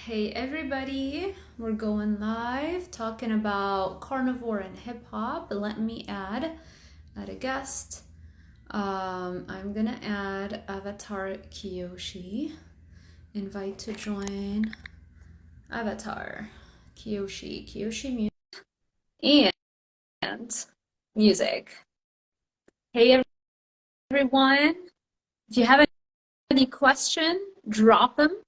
Hey everybody, we're going live talking about carnivore and hip hop. Let me add a guest. I'm gonna add Avatar Kiyoshi. Invite to join Avatar Kiyoshi music and music. Hey everyone, if you have any question, drop them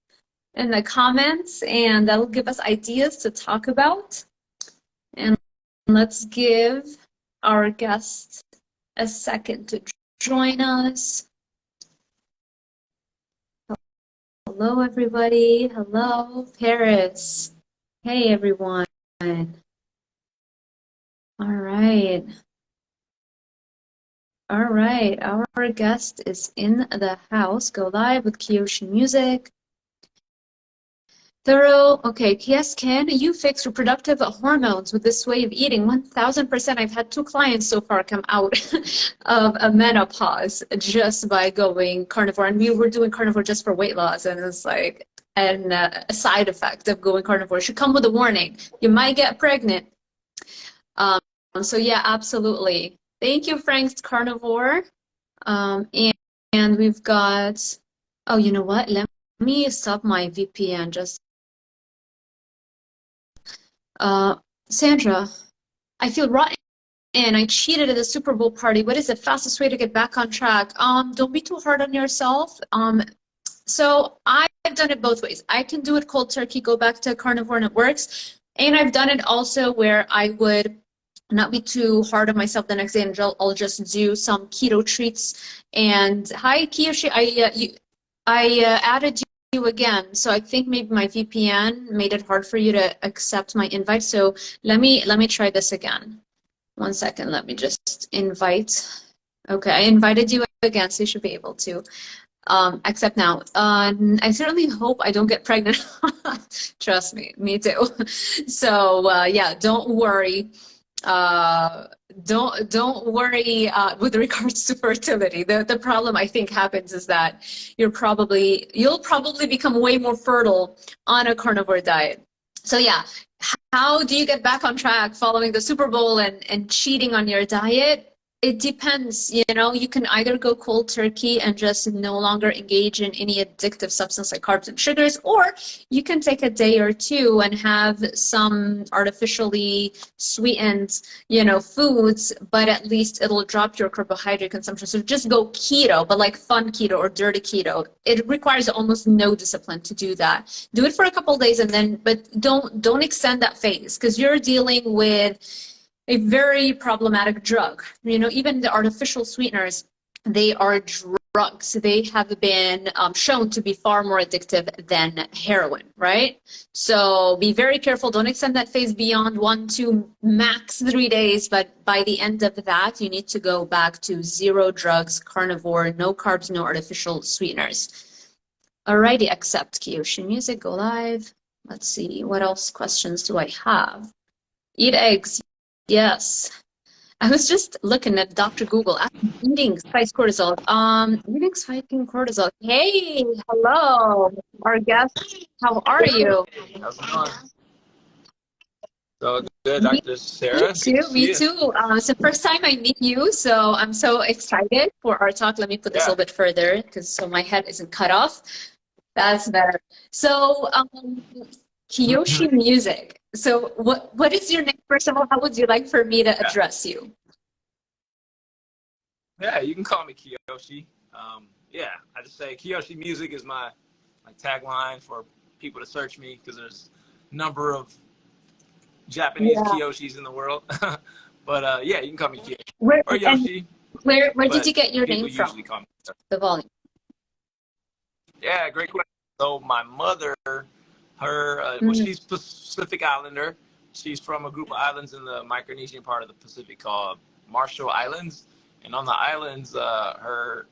in the comments and that'll give us ideas to talk about. And let's give our guest a second to join us. Hello, everybody. Hello, Paris. Hey, everyone. All right. All right. Our guest is in the house. Go live with Kiyoshi Music. Thorough, okay, yes, can you fix reproductive hormones with this way of eating? 1000%. I've had 2 clients so far come out of a menopause just by going carnivore. And we were doing carnivore just for weight loss. And it's like a side effect of going carnivore. It should come with a warning. You might get pregnant. So yeah, absolutely. Thank you, Frank's Carnivore. And we've got, oh, you know what? Let me stop my VPN just. Sandra, I feel rotten and I cheated at the Super Bowl party. What is the fastest way to get back on track? Don't be too hard on yourself. So I've done it both ways. I can do it cold turkey, go back to carnivore and it works. And I've done it also where I would not be too hard on myself the next day and I'll just do some keto treats. And hi, Kiyoshi, I added you again. So I think maybe my VPN made it hard for you to accept my invite. So let me try this again. 1 second. Let me just invite. Okay, I invited you again, so you should be able to accept now. I certainly hope I don't get pregnant. Trust me too. So yeah, don't worry. Don't worry with regards to fertility. The problem I think happens is that you'll probably become way more fertile on a carnivore diet. So yeah, how do you get back on track following the Super Bowl and cheating on your diet? It depends, you know, you can either go cold turkey and just no longer engage in any addictive substance like carbs and sugars, or you can take a day or two and have some artificially sweetened, you know, foods, but at least it'll drop your carbohydrate consumption. So just go keto, but like fun keto or dirty keto. It requires almost no discipline to do that. Do it for a couple of days and then, but don't extend that phase because you're dealing with a very problematic drug. You know, even the artificial sweeteners, they are drugs. They have been shown to be far more addictive than heroin, right? So be very careful. Don't extend that phase beyond 1, 2, max 3 days. But by the end of that, you need to go back to 0 drugs, carnivore, no carbs, no artificial sweeteners. Alrighty, accept Kiyoshi Music, go live. Let's see, what else questions do I have? Eat eggs. Yes. I was just looking at Dr. Google. Eating spikes cortisol. Eating spiking cortisol. Hey, hello, our guest. How are you? How's it going? So good, Me, Dr. Sarah. Good to too. see Me you. too. It's the first time I meet you, so I'm so excited for our talk. Let me put this a Yeah. little bit further, because so my head isn't cut off. That's better. So, Kiyoshi Music. So, what is your name? First of all, how would you like for me to Yeah. address you? Yeah, you can call me Kiyoshi. Yeah, I just say Kiyoshi Music is my tagline for people to search me because there's a number of Japanese Yeah. Kiyoshis in the world. But yeah, you can call me Kiyoshi Where or and Yoshi, where did but you get your people name usually from? call me. The volume. Yeah, great question. So my mother, well, Mm. she's Pacific Islander. She's from a group of islands in the Micronesian part of the Pacific called Marshall Islands. And on the islands, her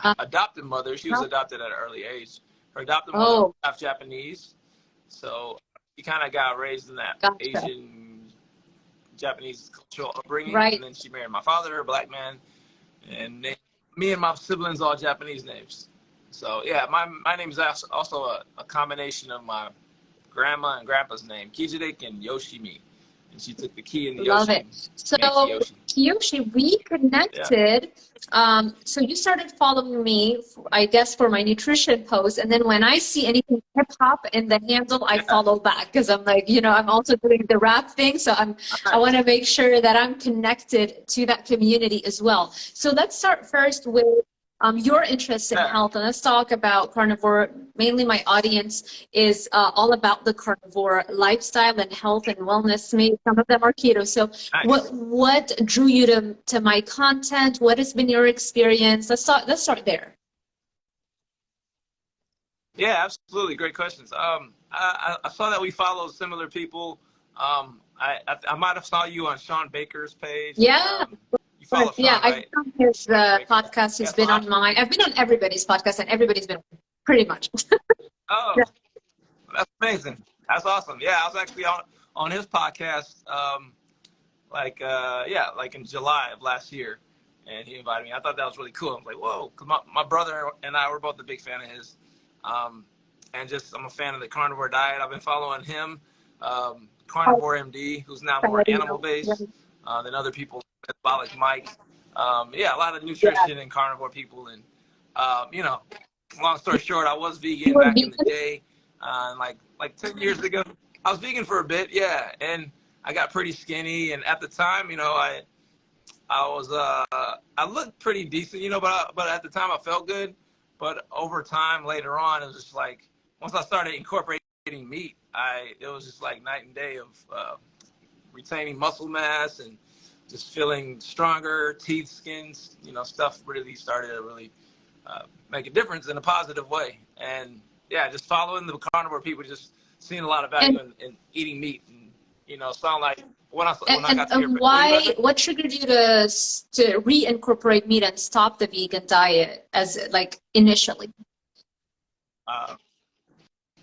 Uh, adopted mother, she was adopted at an early age. Her adopted mother was oh, half Japanese. So she kind of got raised in that gotcha. Asian Japanese cultural upbringing. And Right. then she married my father, a black man. And me and my siblings all Japanese names. So yeah, my name is also a combination of my grandma and grandpa's name, Kijidik and Yoshimi. And she took the key in the Love Yoshi it. and So, made Kiyoshi. Kiyoshi, we Yeah. connected. So you started following me, I guess, for my nutrition post. And then when I see anything hip hop in the handle, I Yeah. follow back because I'm like, you know, I'm also doing the rap thing. So I want to make sure that I'm connected to that community as well. So let's start first with your interest in health, and let's talk about carnivore. Mainly my audience is all about the carnivore lifestyle and health and wellness. Maybe some of them are keto. So Nice. what drew you to my content? What has been your experience? Let's start there. Yeah, absolutely. Great questions. I saw that we follow similar people. I might have saw you on Sean Baker's page. Yeah. You follow Yeah, Sean, I've right? been on his podcast. Yeah, He's been on mine. I've been on everybody's podcast, and everybody's been pretty much. oh, Yeah. that's amazing. That's awesome. Yeah, I was actually on his podcast, like in July of last year, and he invited me. I thought that was really cool. I was like, whoa, because my brother and I were both a big fan of his, and just I'm a fan of the carnivore diet. I've been following him, Carnivore MD, who's now more animal based than other people, like Mike. Yeah, a lot of nutrition and carnivore people, and you know, long story short, I was vegan back in the day. Like 10 years ago, I was vegan for a bit, yeah, and I got pretty skinny. And at the time, you know, I looked pretty decent, you know, but at the time I felt good. But over time, later on, it was just like once I started incorporating meat, it was just like night and day of retaining muscle mass and just feeling stronger, teeth, skins, you know, stuff really started to really make a difference in a positive way. And yeah, just following the carnivore people, just seeing a lot of value in eating meat, and you know, sound like when I got to your what triggered you to reincorporate meat and stop the vegan diet as like initially?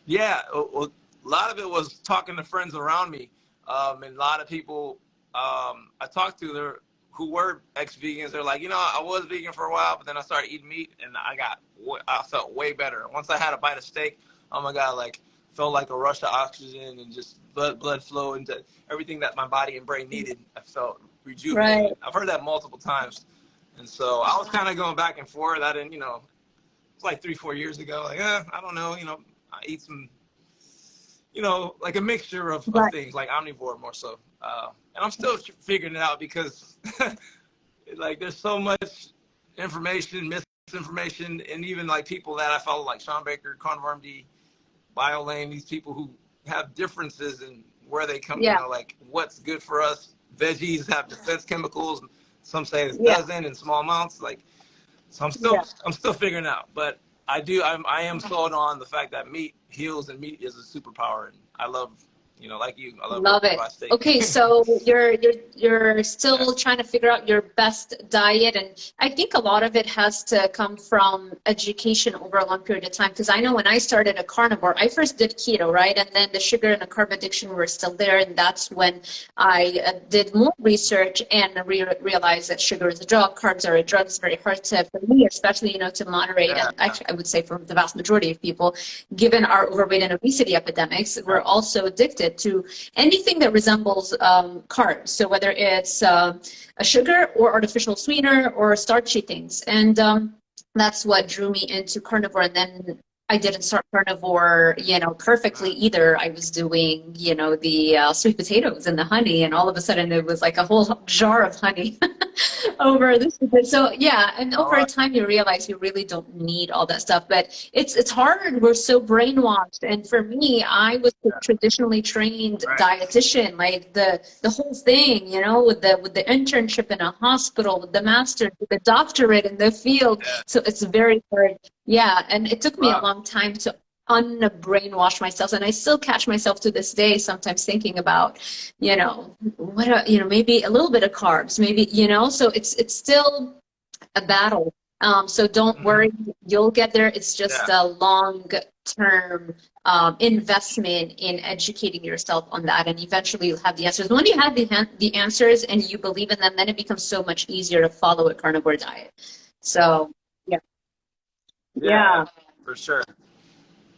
Yeah, a lot of it was talking to friends around me, and a lot of people I talked to there who were ex-vegans. They're like, you know, I was vegan for a while, but then I started eating meat, and I felt way better. Once I had a bite of steak, oh my God, like felt like a rush of oxygen and just blood flow into everything that my body and brain needed. I felt rejuvenated. Right. I've heard that multiple times, and so I was kind of going back and forth. I didn't, you know, it's like 3-4 years ago. Like, I don't know, you know, I eat some, you know, like a mixture of things, like omnivore more so. And I'm still figuring it out because like there's so much information, misinformation, and even like people that I follow, like Sean Baker, Carnivore MD, BioLane, these people who have differences in where they come, you know, like what's good for us. Veggies have defense chemicals. Some say it doesn't in small amounts. Like, so I'm still figuring out, but I am sold on the fact that meat heals and meat is a superpower, and I love, you know, like you, I love it. Okay, so you're still trying to figure out your best diet, and I think a lot of it has to come from education over a long period of time. Because I know when I started a carnivore, I first did keto, right, and then the sugar and the carb addiction were still there, and that's when I did more research and realized that sugar is a drug, carbs are a drug. It's very hard to, for me especially, you know, to moderate. And actually, I would say for the vast majority of people, given our overweight and obesity epidemics, we're also addicted to anything that resembles carbs. So whether it's a sugar or artificial sweetener or starchy things. And that's what drew me into carnivore. And then I didn't start carnivore, you know, perfectly either. I was doing, you know, the sweet potatoes and the honey, and all of a sudden it was like a whole jar of honey over this. So yeah, and over time you realize you really don't need all that stuff. But it's hard. We're so brainwashed. And for me, I was a traditionally trained dietitian, like the whole thing, you know, with the internship in a hospital, with the master's, with the doctorate in the field. So it's very hard. Yeah, and it took me a long time to unbrainwash myself, and I still catch myself to this day sometimes thinking about, you know, maybe a little bit of carbs, maybe, you know. So it's still a battle. So don't worry, you'll get there. It's just a long-term investment in educating yourself on that, and eventually you'll have the answers. When you have the answers and you believe in them, then it becomes so much easier to follow a carnivore diet. So. Yeah. for sure.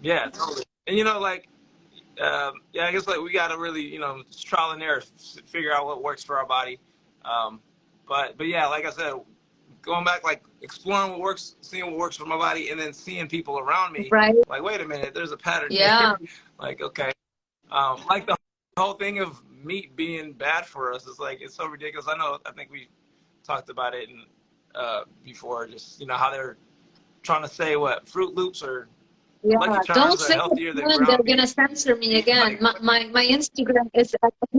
Yeah, totally. And like, yeah, I guess like we got to really, just trial and error, figure out what works for our body. Um, but yeah, like I said, going back, like exploring what works, seeing what works for my body, and then seeing people around me, Right. like, wait a minute, there's a pattern Yeah. here. Like, okay, like the whole thing of meat being bad for us is like, it's so ridiculous. I think we talked about it before, just how they're trying to say what Fruit Loops or Yeah, Lucky don't Charms are say it healthier than again. They're ground gonna beef. censor me again. Like, My Instagram is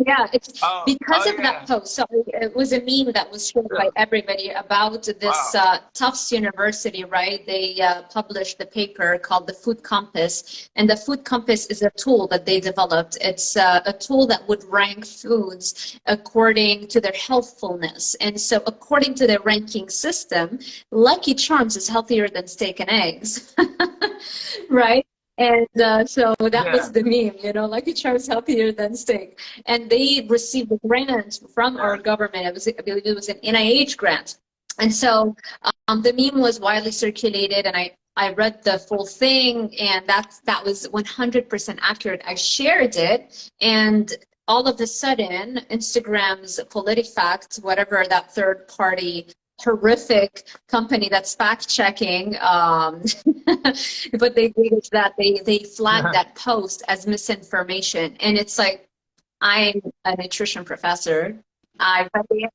yeah. It's because oh of that yeah, post. So it was a meme that was shared by really? everybody about this Wow. Tufts University, right? They published a paper called the Food Compass, and the Food Compass is a tool that they developed. It's a tool that would rank foods according to their healthfulness, and so according to their ranking system, Lucky Charms is healthier than steak and eggs. Right? And so that Yeah, was the meme, Lucky Charms healthier than steak. And they received a grant from our yeah, government. I believe it was an NIH grant. And so the meme was widely circulated, and I read the full thing, and that was 100% accurate. I shared it, and all of a sudden, Instagram's PolitiFact, whatever that third party horrific company that's fact checking, but they did is that they flagged that post as misinformation, and it's like, I'm a nutrition professor. I read it,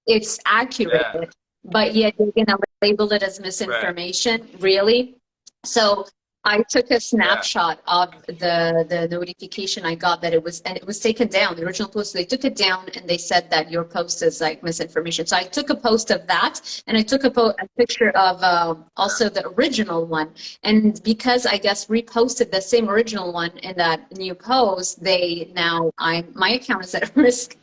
it's accurate, yeah. but yet you're gonna label it as Right. misinformation, really? So I took a Yeah. snapshot of the notification I got that it was taken down, the original post. They took it down and they said that your post is like misinformation. So I took a post of that, and I took a picture of also the original one. And because I guess reposted the same original one in that new post, my account is at risk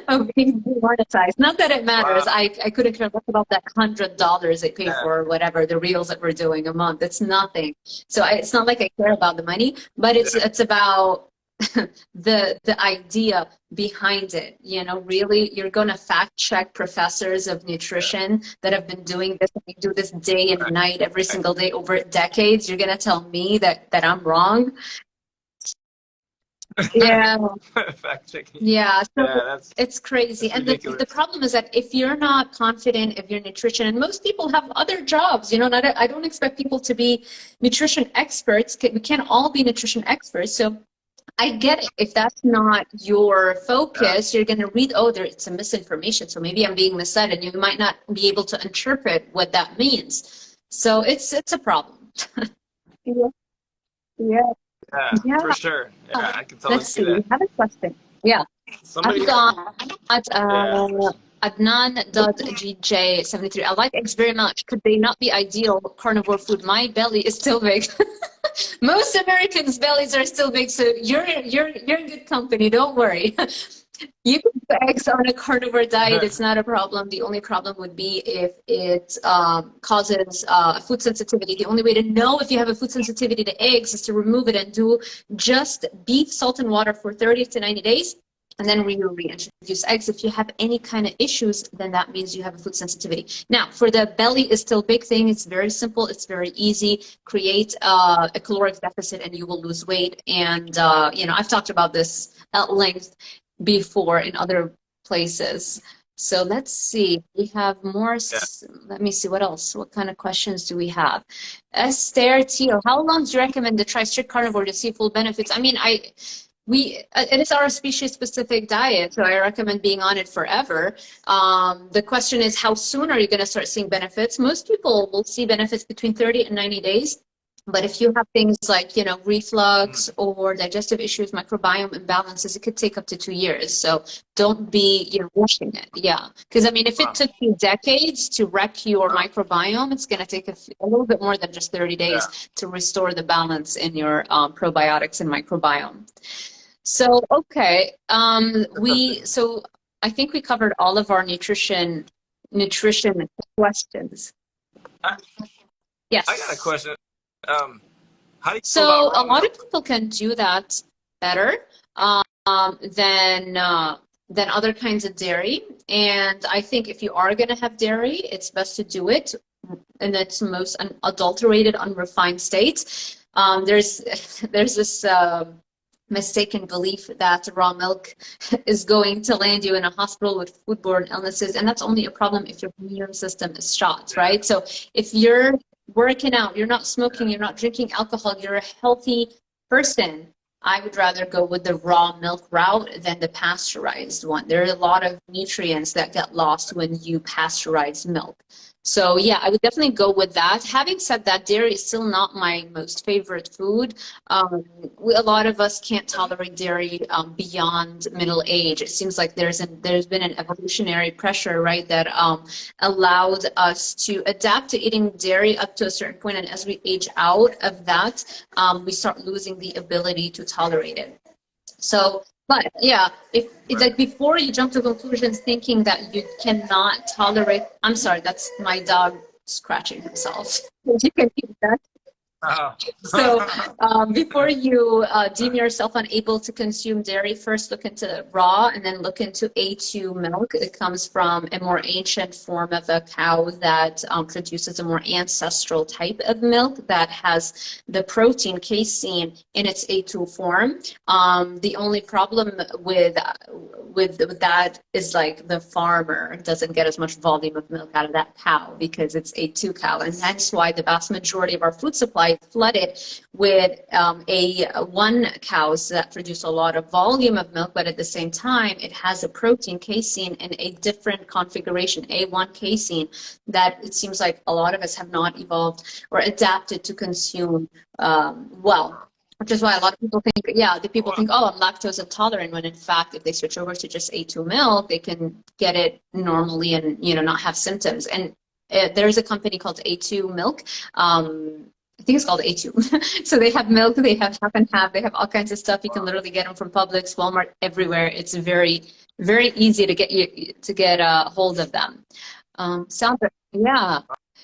of being demonetized. Not that it matters. Wow. I couldn't care less about that $100 they pay Yeah. for whatever the reels that we're doing a month. It's nothing. So it's not like I care about the money, but it's about the idea behind it. Really, you're going to fact check professors of nutrition that have been doing this. They do this day and Right. night, every single day over decades. You're going to tell me that I'm wrong? Yeah. Fact checking. Yeah, so Yeah, it's crazy. that's And the ridiculous. problem is that if you're not confident of your nutrition, and most people have other jobs, I don't expect people to be nutrition experts. We can't all be nutrition experts. So I get it. If that's not your Yeah. focus, you're going to read, it's a misinformation. So maybe I'm being misled, and you might not be able to interpret what that means. So it's a problem. Yeah, yeah, Yeah, yeah. for sure. Yeah, I can totally Let's see see. We that. have a question. Yeah. Somebody. I've got Yeah. Adnan.GJ73. I like eggs very much. Could they not be ideal carnivore food? My belly is still big. Most Americans' bellies are still big, so you're in good company. Don't worry. You can put eggs on a carnivore diet. It's not a problem. The only problem would be if it causes food sensitivity. The only way to know if you have a food sensitivity to eggs is to remove it and do just beef, salt, and water for 30 to 90 days. And then reintroduce eggs. If you have any kind of issues, then that means you have a food sensitivity. Now, for the belly is still big thing. It's very simple. It's very easy. Create a caloric deficit and you will lose weight. And, I've talked about this at length before in other places. So let's see. We have more. Yeah. Let me see what else. What kind of questions do we have? Esther Teal, how long do you recommend to try strict carnivore to see full benefits? I mean, it is our species-specific diet, so I recommend being on it forever. The question is, how soon are you going to start seeing benefits? Most people will see benefits between 30 and 90 days. But if you have things like, reflux or digestive issues, microbiome imbalances, it could take up to 2 years. So don't be, rushing it. Yeah. Because, I mean, if it took you decades to wreck your microbiome, it's going to take a little bit more than just 30 days to restore the balance in your probiotics and microbiome. So, okay. So I think we covered all of our nutrition questions. Yes. I got a question. How do you feel So about a raw lot milk? of people can do that better than other kinds of dairy. And I think if you are going to have dairy, it's best to do it in its most unadulterated, unrefined state. There's this mistaken belief that raw milk is going to land you in a hospital with foodborne illnesses, and that's only a problem if your immune system is shot, right? So if you're working out, you're not smoking, you're not drinking alcohol, you're a healthy person, I would rather go with the raw milk route than the pasteurized one. There are a lot of nutrients that get lost when you pasteurize milk. So yeah, I would definitely go with that. Having said that, dairy is still not my most favorite food. A lot of us can't tolerate dairy beyond middle age. It seems like there's been an evolutionary pressure, right, that allowed us to adapt to eating dairy up to a certain point, and as we age out of that, we start losing the ability to tolerate it. So, but yeah, if like before you jump to conclusions thinking that you cannot tolerate, I'm sorry, that's my dog scratching himself. You can hear that. So before you deem yourself unable to consume dairy, first look into raw and then look into A2 milk. It comes from a more ancient form of a cow that produces a more ancestral type of milk that has the protein casein in its A2 form. The only problem with that is like the farmer doesn't get as much volume of milk out of that cow because it's A2 cow, and that's why the vast majority of our food supply is flooded with A1 cows that produce a lot of volume of milk, but at the same time it has a protein casein in a different configuration, A1 casein, that it seems like a lot of us have not evolved or adapted to consume well. Which is why a lot of people think, yeah, the people think, oh, I'm lactose intolerant, when in fact, if they switch over to just A2 milk, they can get it normally and, you know, not have symptoms. And there's a company called A2 Milk. I think it's called A2. So they have milk, they have half and half, they have all kinds of stuff. You can literally get them from Publix, Walmart, everywhere. It's very, very easy to get a hold of them. Sandra, yeah.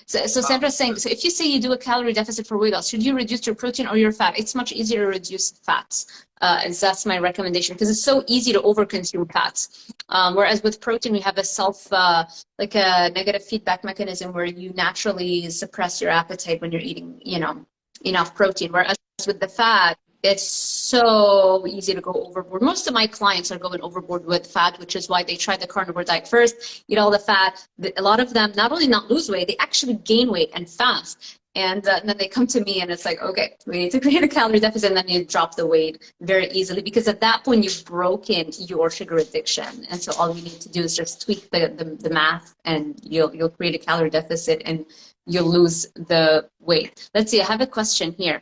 So Sandra's saying, so if you say you do a calorie deficit for weight loss, should you reduce your protein or your fat? It's much easier to reduce fats. And that's my recommendation, because it's so easy to overconsume fats. Whereas with protein, we have a like a negative feedback mechanism where you naturally suppress your appetite when you're eating, you know, enough protein. Whereas with the fat, it's so easy to go overboard. Most of my clients are going overboard with fat, which is why they try the carnivore diet first, eat all the fat. A lot of them not only not lose weight, they actually gain weight and fast. And then they come to me and it's like, okay, we need to create a calorie deficit, and then you drop the weight very easily, because at that point you've broken your sugar addiction. And so all you need to do is just tweak the math, and you'll create a calorie deficit and you'll lose the weight. Let's see, I have a question here.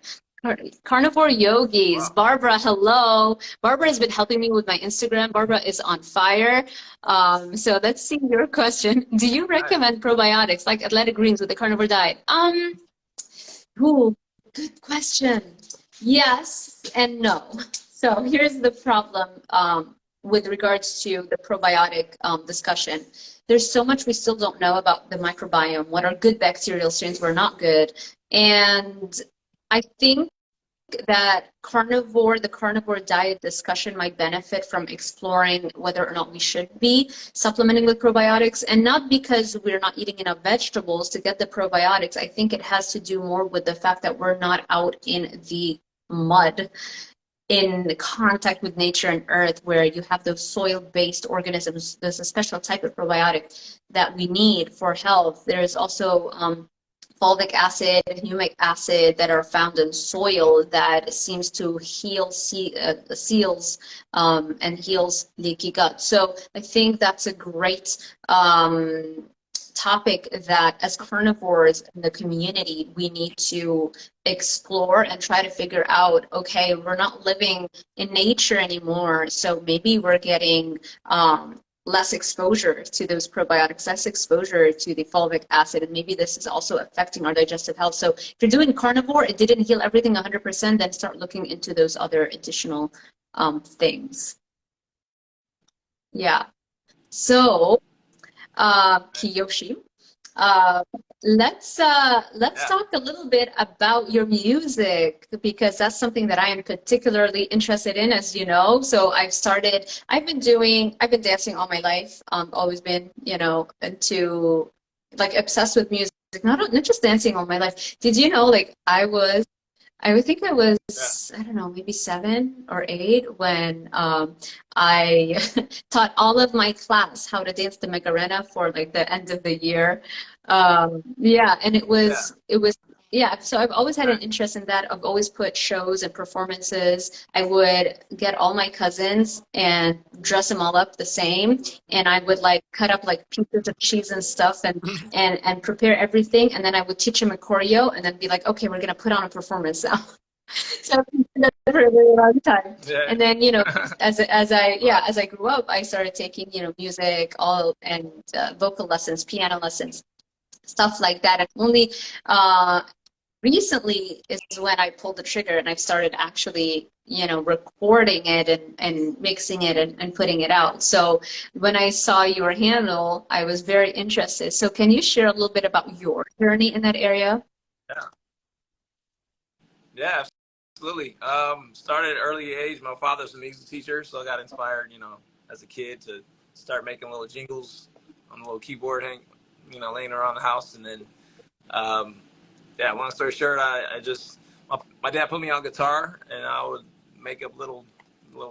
Carnivore yogis, Barbara, hello. Barbara has been helping me with my Instagram. Barbara is on fire. So let's see your question. Do you recommend probiotics like athletic greens with the carnivore diet? Ooh, good question. Yes and no. So here's the problem with regards to the probiotic discussion. There's so much we still don't know about the microbiome. What are good bacterial strains, what are not good. And I think that the carnivore diet discussion might benefit from exploring whether or not we should be supplementing with probiotics, and not because we're not eating enough vegetables to get the probiotics. I think it has to do more with the fact that we're not out in the mud, in contact with nature and earth, where you have those soil-based organisms. There's a special type of probiotic that we need for health. There's also fulvic acid and humic acid that are found in soil that seems to heal seals and heals leaky gut. So I think that's a great topic that as carnivores in the community, we need to explore and try to figure out, okay, we're not living in nature anymore, so maybe we're getting less exposure to those probiotics, less exposure to the fulvic acid, and maybe this is also affecting our digestive health. So if you're doing carnivore, it didn't heal everything 100%, then start looking into those other additional things. Yeah. So, Kiyoshi, let's talk a little bit about your music, because that's something that I am particularly interested in, as you know. So I've been dancing all my life. Always been, you know, into, like, obsessed with music not just dancing all my life. Did you know, like, I would think I was, I don't know, maybe 7 or 8 when I taught all of my class how to dance the Macarena for like the end of the year. Yeah, and yeah, so I've always had an interest in that. I've always put shows and performances. I would get all my cousins and dress them all up the same, and I would like cut up like pieces of cheese and stuff and prepare everything, and then I would teach them a choreo and then be like, okay, we're gonna put on a performance now. So I've been doing that for a really long time. Yeah. And then, you know, as I grew up, I started taking, you know, music, and vocal lessons, piano lessons, stuff like that. And only recently is when I pulled the trigger and I've started actually, you know, recording it and mixing it and putting it out. So when I saw your handle, I was very interested. So can you share a little bit about your journey in that area? Yeah, absolutely. Started at an early age. My father's a music teacher, so I got inspired, you know, as a kid to start making little jingles on the little keyboard, you know, laying around the house. And then, yeah, long story short, my dad put me on guitar, and I would make up little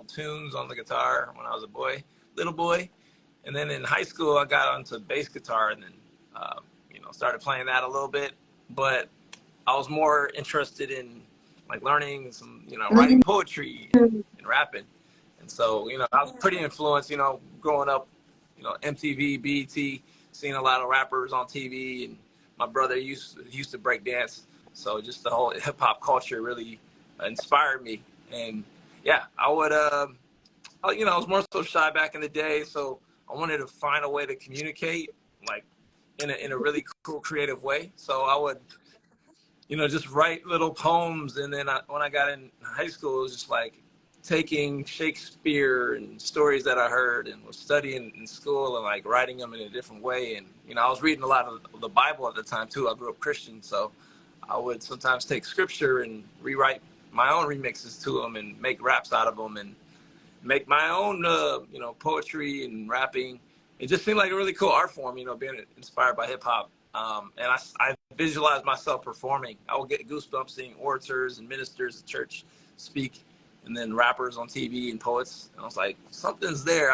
tunes on the guitar when I was little boy. And then in high school, I got onto bass guitar, and then, you know, started playing that a little bit. But I was more interested in like learning some, you know, writing poetry and rapping. And so, you know, I was pretty influenced, you know, growing up, you know, MTV, BET, seeing a lot of rappers on TV, and my brother used to break dance. So just the whole hip hop culture really inspired me. And yeah, I would, you know, I was more so shy back in the day. So I wanted to find a way to communicate like in a really cool, creative way. So I would, you know, just write little poems. And then when I got in high school, it was just like taking Shakespeare and stories that I heard and was studying in school and like writing them in a different way. And, you know, I was reading a lot of the Bible at the time too. I grew up Christian. So I would sometimes take scripture and rewrite my own remixes to them and make raps out of them and make my own, you know, poetry and rapping. It just seemed like a really cool art form, you know, being inspired by hip hop. And I visualized myself performing. I would get goosebumps seeing orators and ministers at church speak, and then rappers on TV and poets. And I was like, something's there.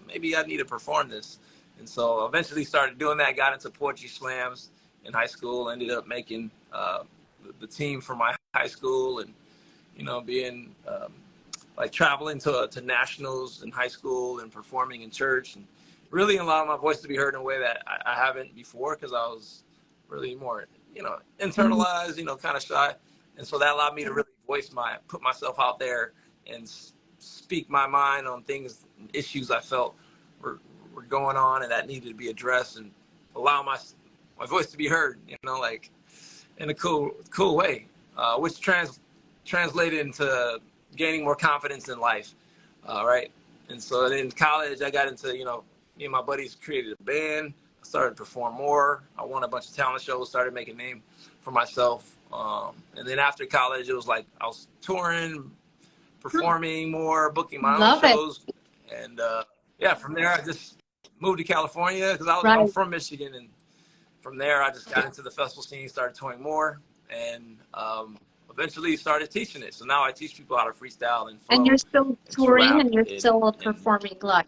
Maybe I need to perform this. And so eventually started doing that, got into poetry slams in high school, ended up making the team for my high school, and, you know, being like traveling to nationals in high school and performing in church, and really allowing my voice to be heard in a way that I haven't before, because I was really more, you know, internalized, you know, kind of shy. And so that allowed me to really put myself out there and speak my mind on things, issues I felt were going on and that needed to be addressed, and allow my voice to be heard, you know, like in a cool way, which translated into gaining more confidence in life, right? And so in college, I got into, you know, me and my buddies created a band. I started to perform more. I won a bunch of talent shows, started making a name for myself. And then after college, it was like I was touring, performing more, booking my own shows. And yeah, from there, I just moved to California because I'm from Michigan. And from there, I just got into the festival scene, started touring more, and eventually started teaching it. So now I teach people how to freestyle and flow. And you're still touring and you're still performing live.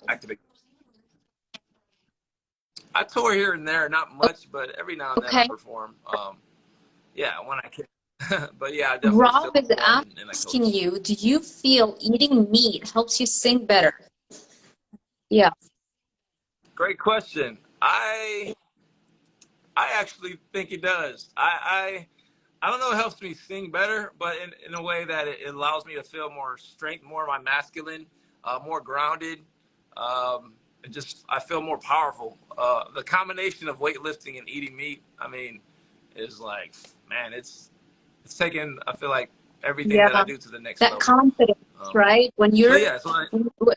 I tour here and there, not much, but every now and then I perform. Yeah, when I can. But yeah, I definitely Rob is asking you, do you feel eating meat helps you sing better? Yeah. Great question. I actually think it does. I don't know, it helps me sing better, but in a way that it allows me to feel more strength, more of my masculine, more grounded. And just, I feel more powerful. The combination of weightlifting and eating meat, I mean, is like, man, it's taken, I feel like, everything that I do to the next level. That confidence, right? When you're, so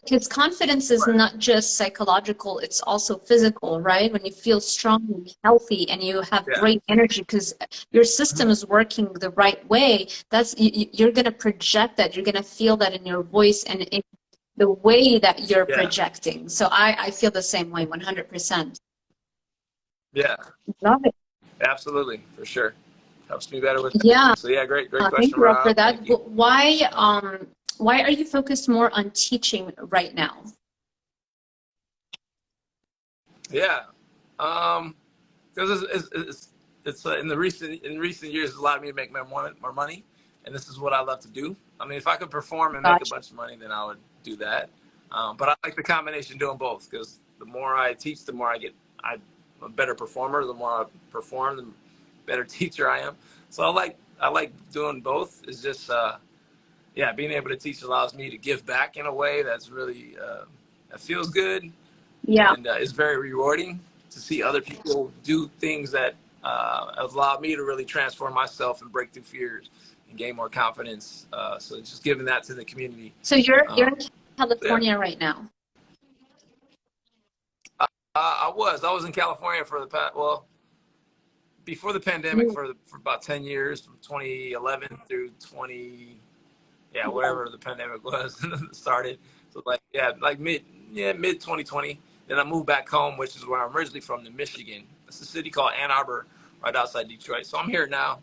because confidence is not just psychological, it's also physical, right? When you feel strong and healthy and you have great energy because your system is working the right way, you're going to project that. You're going to feel that in your voice and in the way that you're projecting. So I feel the same way, 100%. Yeah. Love it. Absolutely, for sure. Helps me better with Yeah. everything. So yeah, great Thank question, you, Rob, for Rob. that. Thank you. Why are you focused more on teaching right now? Yeah, because it's in recent years, it's allowed me to make more money, and this is what I love to do. I mean, if I could perform and make a Gotcha. bunch of money, then I would do that. But I like the combination doing both, because the more I teach, the more I'm a better performer. The more I perform, the better teacher I am. So I like doing both. It's just yeah, being able to teach allows me to give back in a way that's really that feels good, Yeah. and it's very rewarding to see other people do things that have allowed me to really transform myself and break through fears and gain more confidence. So just giving that to the community. So you're in Yeah. California right now. I was in California for the past, well, before the pandemic You, for about 10 years, from 2011 through 20, yeah, whatever the pandemic was started. So like mid 2020. Then I moved back home, which is where I'm originally from, to Michigan. It's a city called Ann Arbor, right outside Detroit. So I'm here now,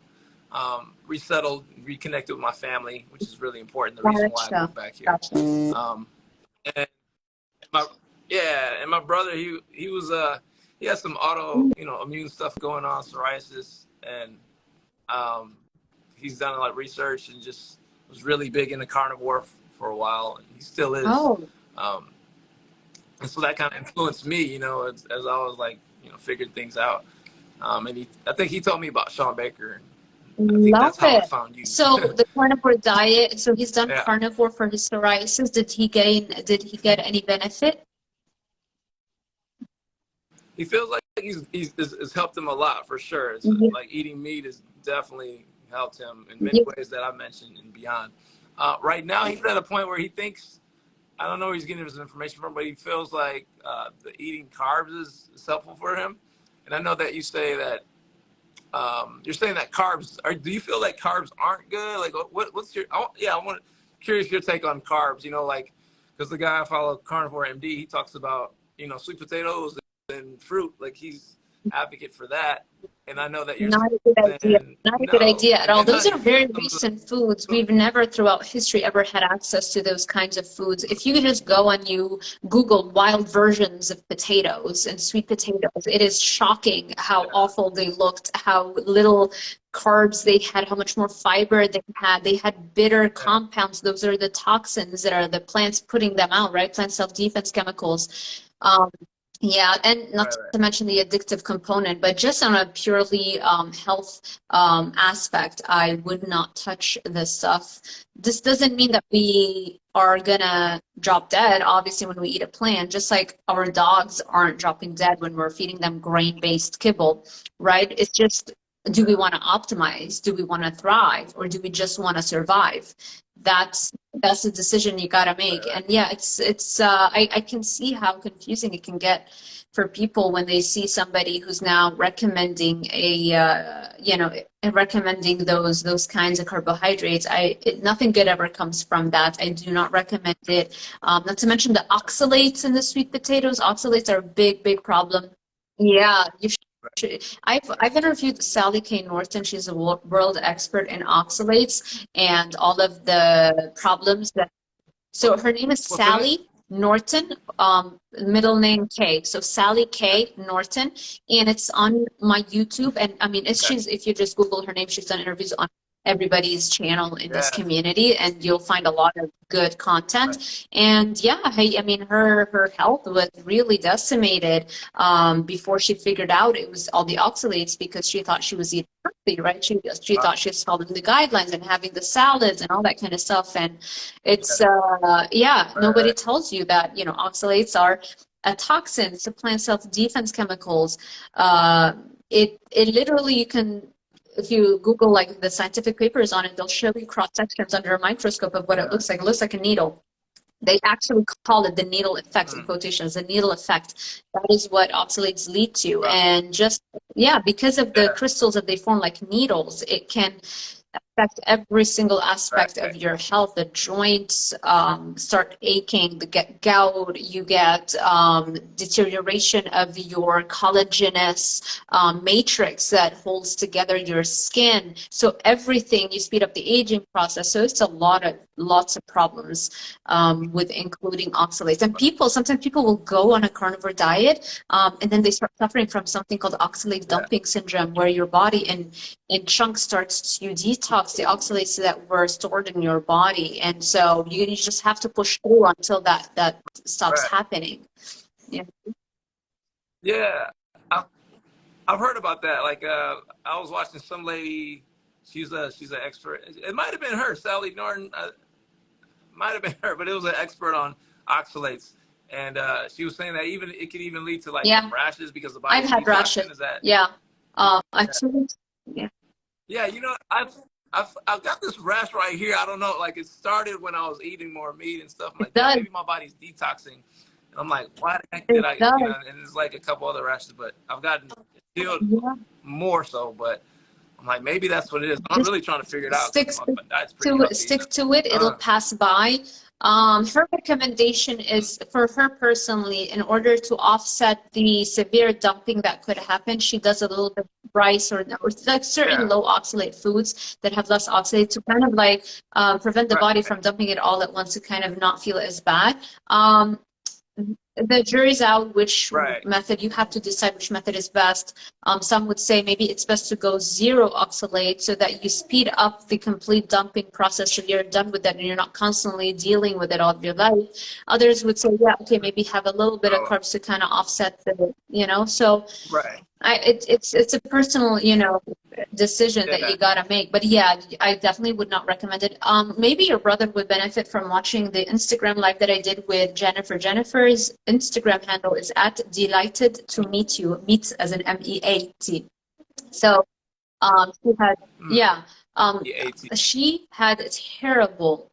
resettled, reconnected with my family, which is really important. The reason why I gotcha. moved back here. Gotcha. And my and my brother, he was he has some immune stuff going on, psoriasis, and um, he's done a lot of research and just was really big into carnivore for a while, and he still is. Oh, Um, and so that kind of influenced me, as I was like, figuring things out. And I think he told me about Sean Baker. And I think love that's how I it. found you. So the carnivore diet, so he's done Yeah, carnivore for his psoriasis. Did he get any benefit? he feels like it's helped him a lot for sure. It's Yeah. like eating meat has definitely helped him in many Yeah. ways that I mentioned and beyond. Right now, he's at a point where he thinks, I don't know where he's getting his information from, but he feels like the eating carbs is helpful for him. And I know that you say that you're saying that carbs do you feel like carbs aren't good? Like what's your curious your take on carbs, like, because the guy I follow, Carnivore MD, he talks about sweet potatoes and fruit, like he's advocate for that, and I know that you're Not a good idea. saying Not a good no, idea at all. and Those are honey, very some sort recent foods. We've never throughout history ever had access to those kinds of foods. If you just go and you Google wild versions of potatoes and sweet potatoes, it is shocking how awful they looked, how little carbs they had, how much more fiber they had. They had bitter yeah, compounds. Those are the toxins that are the plants putting them out, right? Plant self-defense chemicals. Yeah, and not right, to mention the addictive component, but just on a purely health aspect, I would not touch this stuff. This doesn't mean that we are gonna drop dead, obviously, when we eat a plant, just like our dogs aren't dropping dead when we're feeding them grain-based kibble, right? It's just, do we want to optimize? Do we want to thrive? Or do we just want to survive? That's a decision you gotta make. right. And yeah, I can see how confusing it can get for people when they see somebody who's now recommending recommending those kinds of carbohydrates. Nothing good ever comes from that. I do not recommend it. Not to mention the oxalates in the sweet potatoes. Oxalates are a big problem. Yeah, you should. I've interviewed Sally K. Norton. She's a world expert in oxalates and all of the problems that. So her name is What's in it? Sally Norton, middle name K. So Sally Okay, K. Norton, and it's on my YouTube. And I mean, okay, if you just Google her name, she's done interviews on everybody's channel in this yeah, community, and you'll find a lot of good right, content. And yeah, I mean, her health was really decimated before she figured out it was all the oxalates, because she thought she was eating healthy, right? She wow, thought she was following the guidelines and having the salads and all that kind of stuff. And yeah, it's yeah, right, nobody right, tells you that, oxalates are a toxin, it's a plant self-defense chemicals. It literally, you can, if you Google like the scientific papers on it, they'll show you cross sections under a microscope of what it yeah, looks like. It looks like a needle. They actually call it the needle effect, in mm, quotations, the needle effect. That is what oxalates lead to. wow, And just, yeah, because of the yeah, crystals that they form like needles, it can affect every single aspect of Right. your health. The joints start aching, the get gout, you get deterioration of your collagenous matrix that holds together your skin. So everything, you speed up the aging process. So it's lots of problems with including oxalates. And sometimes people will go on a carnivore diet and then they start suffering from something called oxalate dumping syndrome, where your body in chunks starts to detox the oxalates that were stored in your body, and so you just have to push through until that stops Right. happening. Yeah. Yeah. I've heard about that. Like, I was watching some lady. She's an expert. It might have been her, Sally Norton. Might have been her, but it was an expert on oxalates, and she was saying that even it could even lead to like Yeah, rashes because the I've body's had rashes. detoxing. Is that? Yeah, Yeah. I've sort of, yeah, Yeah, you know, I've got this rash right here. I don't know, like it started when I was eating more meat and stuff. I'm it like, damn, does. maybe my body's detoxing. And I'm like, why the heck did It I, you does. know? And there's like a couple other rashes, but I've gotten healed Yeah. more so. But I'm like, maybe that's what it is. I'm Just really trying to figure it out stick because my diet's pretty healthy. stick to it. It'll pass by. Her recommendation is for her personally, in order to offset the severe dumping that could happen, she does a little bit of rice or like certain Yeah, low oxalate foods that have less oxalate to kind of like prevent the right. body from dumping it all at once to kind of not feel as bad. The jury's out which Right. method. You have to decide which method is best. Some would say maybe it's best to go zero oxalate so that you speed up the complete dumping process so you're done with that and you're not constantly dealing with it all your life. Others would say, yeah, okay, maybe have a little bit of Oh, carbs to kind of offset the, so right. it's a personal, decision that Yeah. you gotta make. But yeah, I definitely would not recommend it. Maybe your brother would benefit from watching the Instagram live that I did with Jennifer. Jennifer's Instagram handle is at delighted to meet you. Meet as an MEAT. So she had, yeah, um, The AT. she had a terrible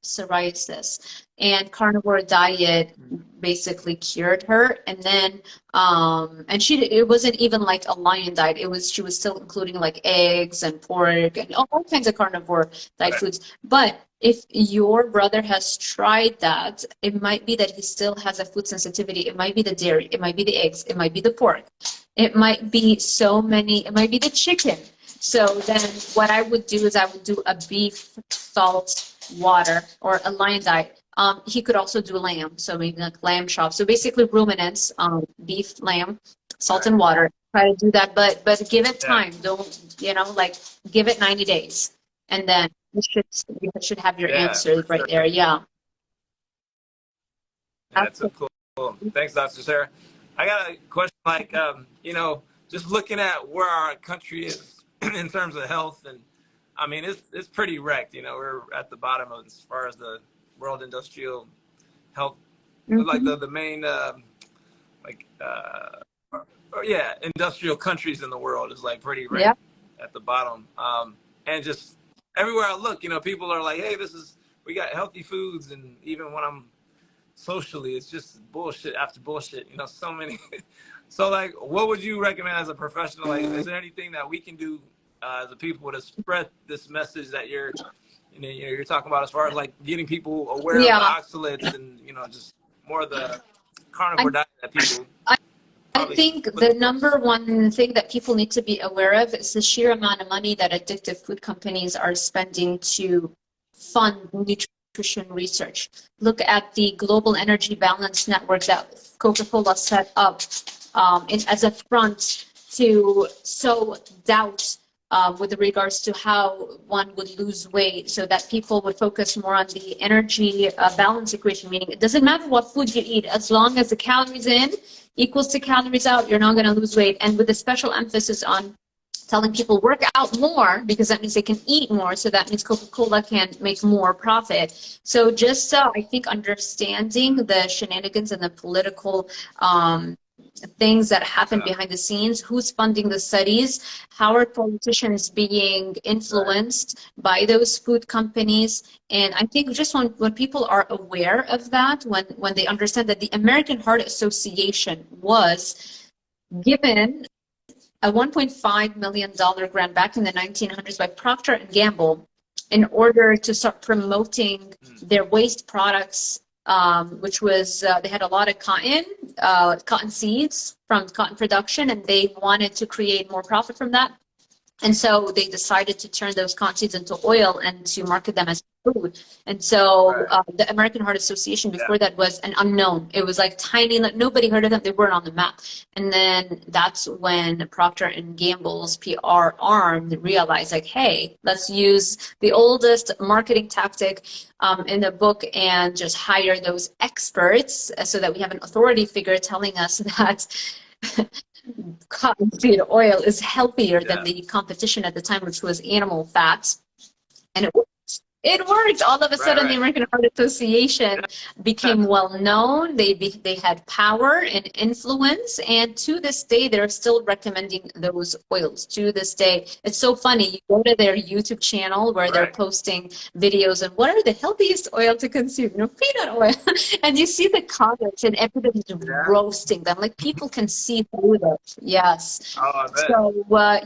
psoriasis, and carnivore diet basically cured her. And then, and it wasn't even like a lion diet. She was still including like eggs and pork and all kinds of carnivore diet Right. foods. But if your brother has tried that, it might be that he still has a food sensitivity. It might be the dairy, it might be the eggs, it might be the pork. It might be it might be the chicken. So then what I would do is I would do a beef, salt, water, or a lion diet. He could also do lamb, so maybe like lamb chops. So basically ruminants, beef, lamb, salt Right. and water. Try to do that, but give it Yeah. time. Don't, like give it 90 days. And then you should have your Yeah, answer for right sure. there. Yeah. Yeah, that's so cool. Thanks, Dr. Sarah. I got a question like, just looking at where our country is in terms of health, and I mean, it's pretty wrecked. We're at the bottom of, as far as the world industrial health, like Mhm. the main, like, yeah, industrial countries in the world is like pretty Yeah. wrecked at the bottom. And just everywhere I look, people are like, hey, we got healthy foods. And even when I'm socially, it's just bullshit after bullshit, so many. So like, what would you recommend as a professional? Like, is there anything that we can do as a people to spread this message that you're talking about, as far as like getting people aware of the Yeah. oxalates and just more of the I, carnivore diet that people I probably think put the in place? number one thing that people need to be aware of is the sheer amount of money that addictive food companies are spending to fund nutrition research. Look at the global energy balance network that Coca-Cola set up as a front to sow doubt with regards to how one would lose weight, so that people would focus more on the energy balance equation, meaning it doesn't matter what food you eat, as long as the calories in equals to calories out, you're not going to lose weight. And with a special emphasis on telling people work out more, because that means they can eat more, so that means Coca-Cola can make more profit. So just I think understanding the shenanigans and the political things that happen Yeah. behind the scenes, who's funding the studies, how are politicians being Right. influenced by those food companies. And I think just when people are aware of that, when they understand that the American Heart Association was given a $1.5 million grant back in the 1900s by Procter and Gamble in order to start promoting their waste products, which was, they had a lot of cotton seeds from cotton production, and they wanted to create more profit from that. And so they decided to turn those cotton seeds into oil and to market them as food. And so the American Heart Association before that was an unknown. It was like tiny, like nobody heard of them. They weren't on the map. And then that's when Procter and Gamble's PR arm realized, like, hey, let's use the oldest marketing tactic in the book and just hire those experts so that we have an authority figure telling us that cottonseed oil is healthier than the competition at the time, which was animal fats. And it worked. It worked. All of a sudden, the American Heart Association became well known. They had power and influence, and to this day, they're still recommending those oils. To this day, it's so funny. You go to their YouTube channel where they're posting videos of what are the healthiest oil to consume, you know, peanut oil, and you see the comments, and everybody's roasting them. Like people can see through them. Yes. So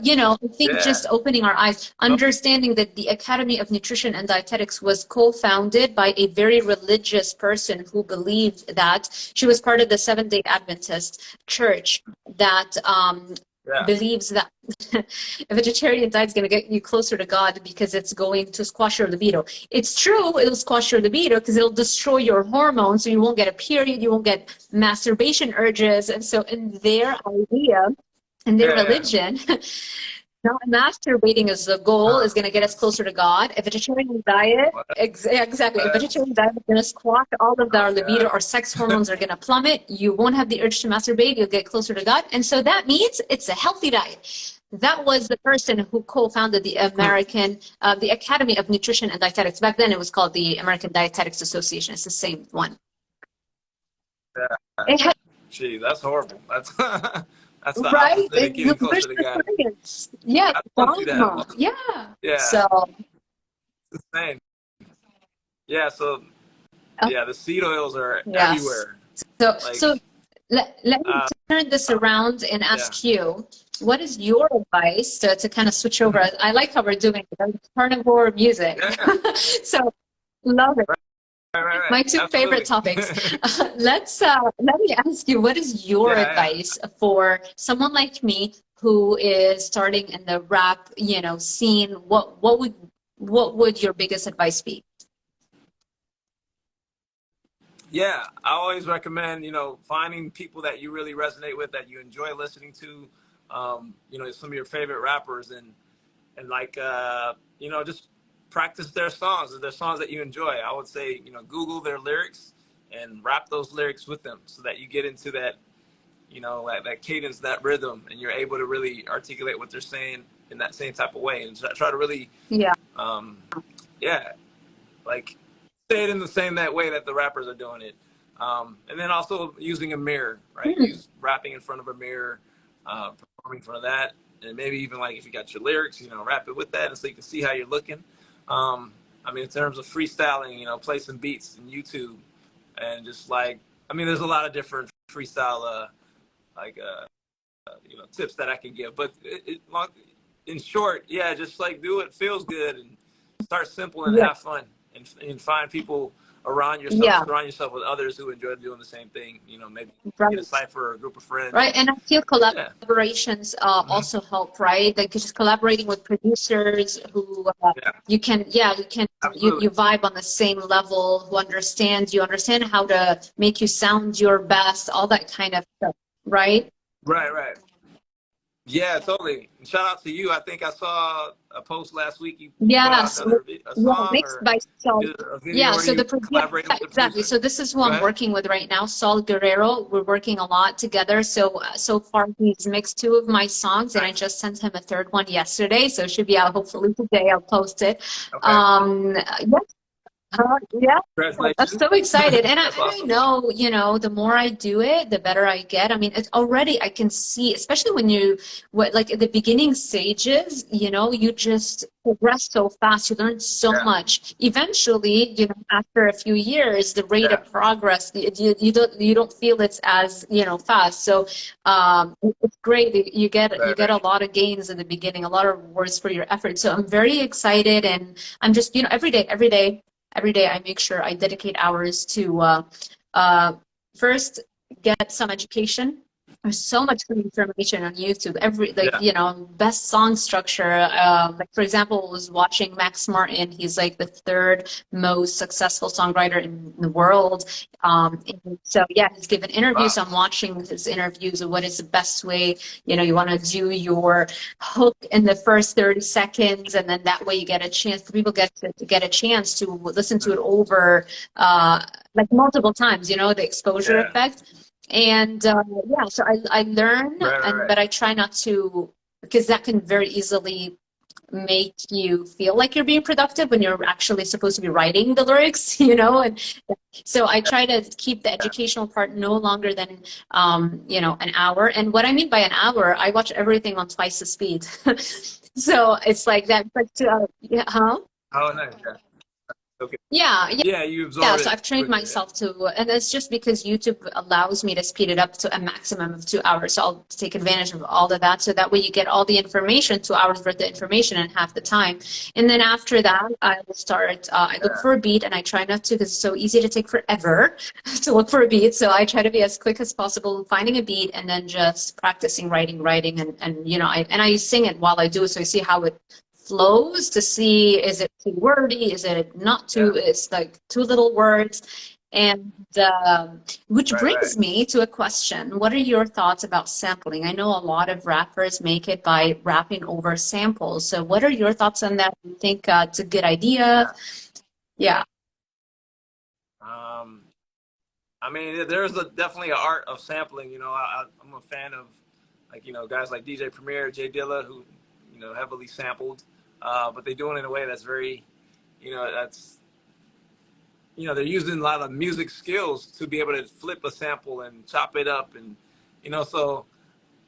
you know, I think just opening our eyes, understanding that the Academy of Nutrition and Dietetics was co-founded by a very religious person who believed that she was part of the Seventh-day Adventist church that believes that a vegetarian diet is going to get you closer to God because it's going to squash your libido. It's true, it'll squash your libido because it'll destroy your hormones, so you won't get a period, you won't get masturbation urges. And so in their idea, in their religion, not masturbating as the goal is going to get us closer to God. A vegetarian diet, exactly. A vegetarian diet is going to squash all of our libido. Our sex hormones are going to plummet. You won't have the urge to masturbate. You'll get closer to God. And so that means it's a healthy diet. That was the person who co-founded the the Academy of Nutrition and Dietetics. Back then it was called the American Dietetics Association. It's the same one. Gee, that's horrible. That's that's the right? opposite of getting closer to God. Yeah, Yeah. So It's the same. Yeah, so the seed oils are everywhere. So like, let me turn this around and ask you, what is your advice to kind of switch over? I like how we're doing carnivore music. So love it. My two favorite topics. Let me ask you, what is your advice for someone like me who is starting in the rap, you know, scene? What would your biggest advice be? Yeah, I always recommend, you know, finding people that you really resonate with, that you enjoy listening to, you know, some of your favorite rappers, and like, you know, just practice their songs, their songs that you enjoy. I would say, you know, Google their lyrics and rap those lyrics with them so that you get into that, you know, that cadence, that rhythm, and you're able to really articulate what they're saying in that same type of way, and try to really, like say it in the same that way that the rappers are doing it. And then also using a mirror, right? Use rapping in front of a mirror, performing in front of that, and maybe even like if you got your lyrics, you know, rap it with that, and so you can see how you're looking. I mean, in terms of freestyling, you know, play some beats in YouTube, and just like, I mean, there's a lot of different freestyle, you know, tips that I can give. But in short, just like do what feels good and start simple and have fun, and find people around yourself, surround yourself with others who enjoy doing the same thing. You know, maybe get a cipher or a group of friends. Right, and I feel collaborations also help, right? Like just collaborating with producers who you vibe on the same level, who understands you, understand how to make you sound your best, all that kind of stuff, right? Right. Yeah, totally. And shout out to you. I think I saw a post last week. You put out a song mixed by Sol. Exactly. So this is who I'm working with right now, Sol Guerrero. We're working a lot together. So far he's mixed 2 of my songs, and I just sent him a 3rd one yesterday. So it should be out hopefully today. I'll post it. Yeah, I'm Congratulations. so excited. That's And I awesome. know, the more I do it, the better I get. I mean, it's already I can see, especially when like at the beginning stages, you just progress so fast. You learn so Yeah. much. Eventually, after a few years, the rate Yeah. of progress, you don't feel it's as, fast. So, it's great. You Right. get a Right. lot of gains in the beginning, a lot of rewards for your effort. So I'm very excited, and I'm just, every day I make sure I dedicate hours to uh, first get some education. There's so much good information on YouTube. Yeah. Best song structure. Like for example, I was watching Max Martin. He's like the third most successful songwriter in the world. And so yeah, he's given interviews. Wow. So I'm watching his interviews of what is the best way. You want to do your hook in the first 30 seconds, and then that way you get a chance. People get a chance to listen to it over like multiple times. The exposure Yeah. effect. And yeah, so I learn, Right. Right. and Right. but I try not to, because that can very easily make you feel like you're being productive when you're actually supposed to be writing the lyrics, and so I try to keep the Yeah. educational part no longer than an hour. And what I mean by an hour, I watch everything on twice the speed. So it's like that, but yeah, huh? Oh, nice. Yeah. Okay. Yeah, Yeah, you yeah, absorb so it I've trained quicker. Yeah. myself to, and it's just because YouTube allows me to speed it up to a maximum of 2 hours. So I'll take advantage of all of that. So that way you get all the information, 2 hours worth of information in half the time. And then after that, I will start, I look Yeah. for a beat, and I try not to, because it's so easy to take forever to look for a beat. So I try to be as quick as possible, finding a beat, and then just practicing writing, and I sing it while I do it. So I see how it flows, to see, is it too wordy, is it not too, Yeah. it's like too little words. And which Right. Right. brings me to a question. What are your thoughts about sampling? I know a lot of rappers make it by rapping over samples. So what are your thoughts on that? Do you think it's a good idea? Yeah. Yeah. Um, I mean, there's definitely an art of sampling. I'm a fan of like guys like DJ Premier, Jay Dilla, who heavily sampled, but they do it in a way that's very, that's they're using a lot of music skills to be able to flip a sample and chop it up, and so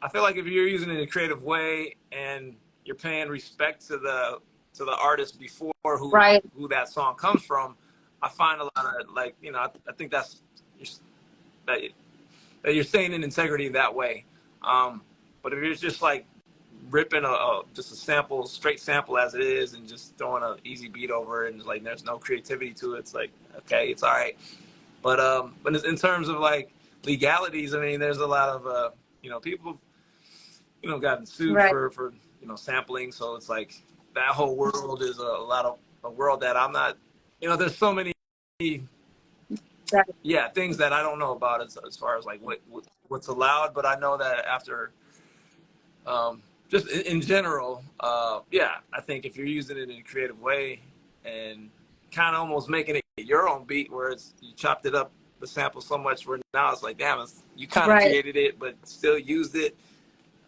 I feel like if you're using it in a creative way and you're paying respect to the artist before Right. who that song comes from, I find a lot of like I think that's that that you're staying in integrity that way. But if you're just like ripping just a sample, straight sample as it is, and just throwing an easy beat over it, and like there's no creativity to it, it's like okay, it's all right. But in terms of like legalities, I mean, there's a lot of people gotten sued Right. for sampling, so it's like that whole world is a world that I'm not. There's so many Right. yeah things that I don't know about as far as like what's allowed, but I know that after just in general, yeah, I think if you're using it in a creative way and kind of almost making it your own beat, where you chopped it up the sample so much where now it's like damn, you kind of Right. created it but still used it.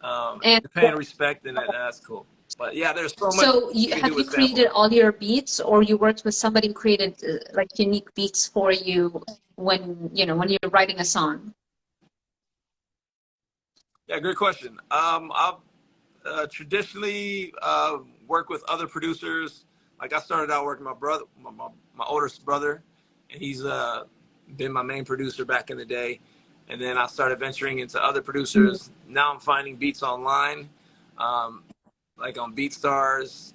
And You're paying respect, and that's cool. But yeah, there's so much so you can do have you with sampling. created all your beats, or you worked with somebody who created like unique beats for you when you're writing a song? Yeah, good question. I've traditionally worked with other producers. Like I started out working with my brother, my oldest brother, and he's been my main producer back in the day. And then I started venturing into other producers. Now I'm finding beats online, um, like on BeatStars.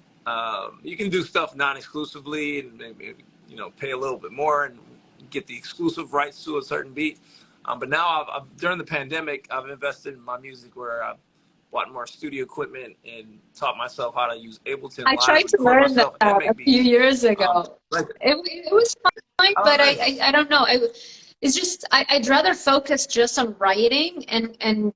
You can do stuff non-exclusively and maybe pay a little bit more and get the exclusive rights to a certain beat. But now during the pandemic, I've invested in my music where I've bought more studio equipment and taught myself how to use Ableton I Live tried to to record learn that myself and a make few beats. years Um, ago. like, It was fine, oh, but nice. I don't know. It's just I'd rather focus just on writing, and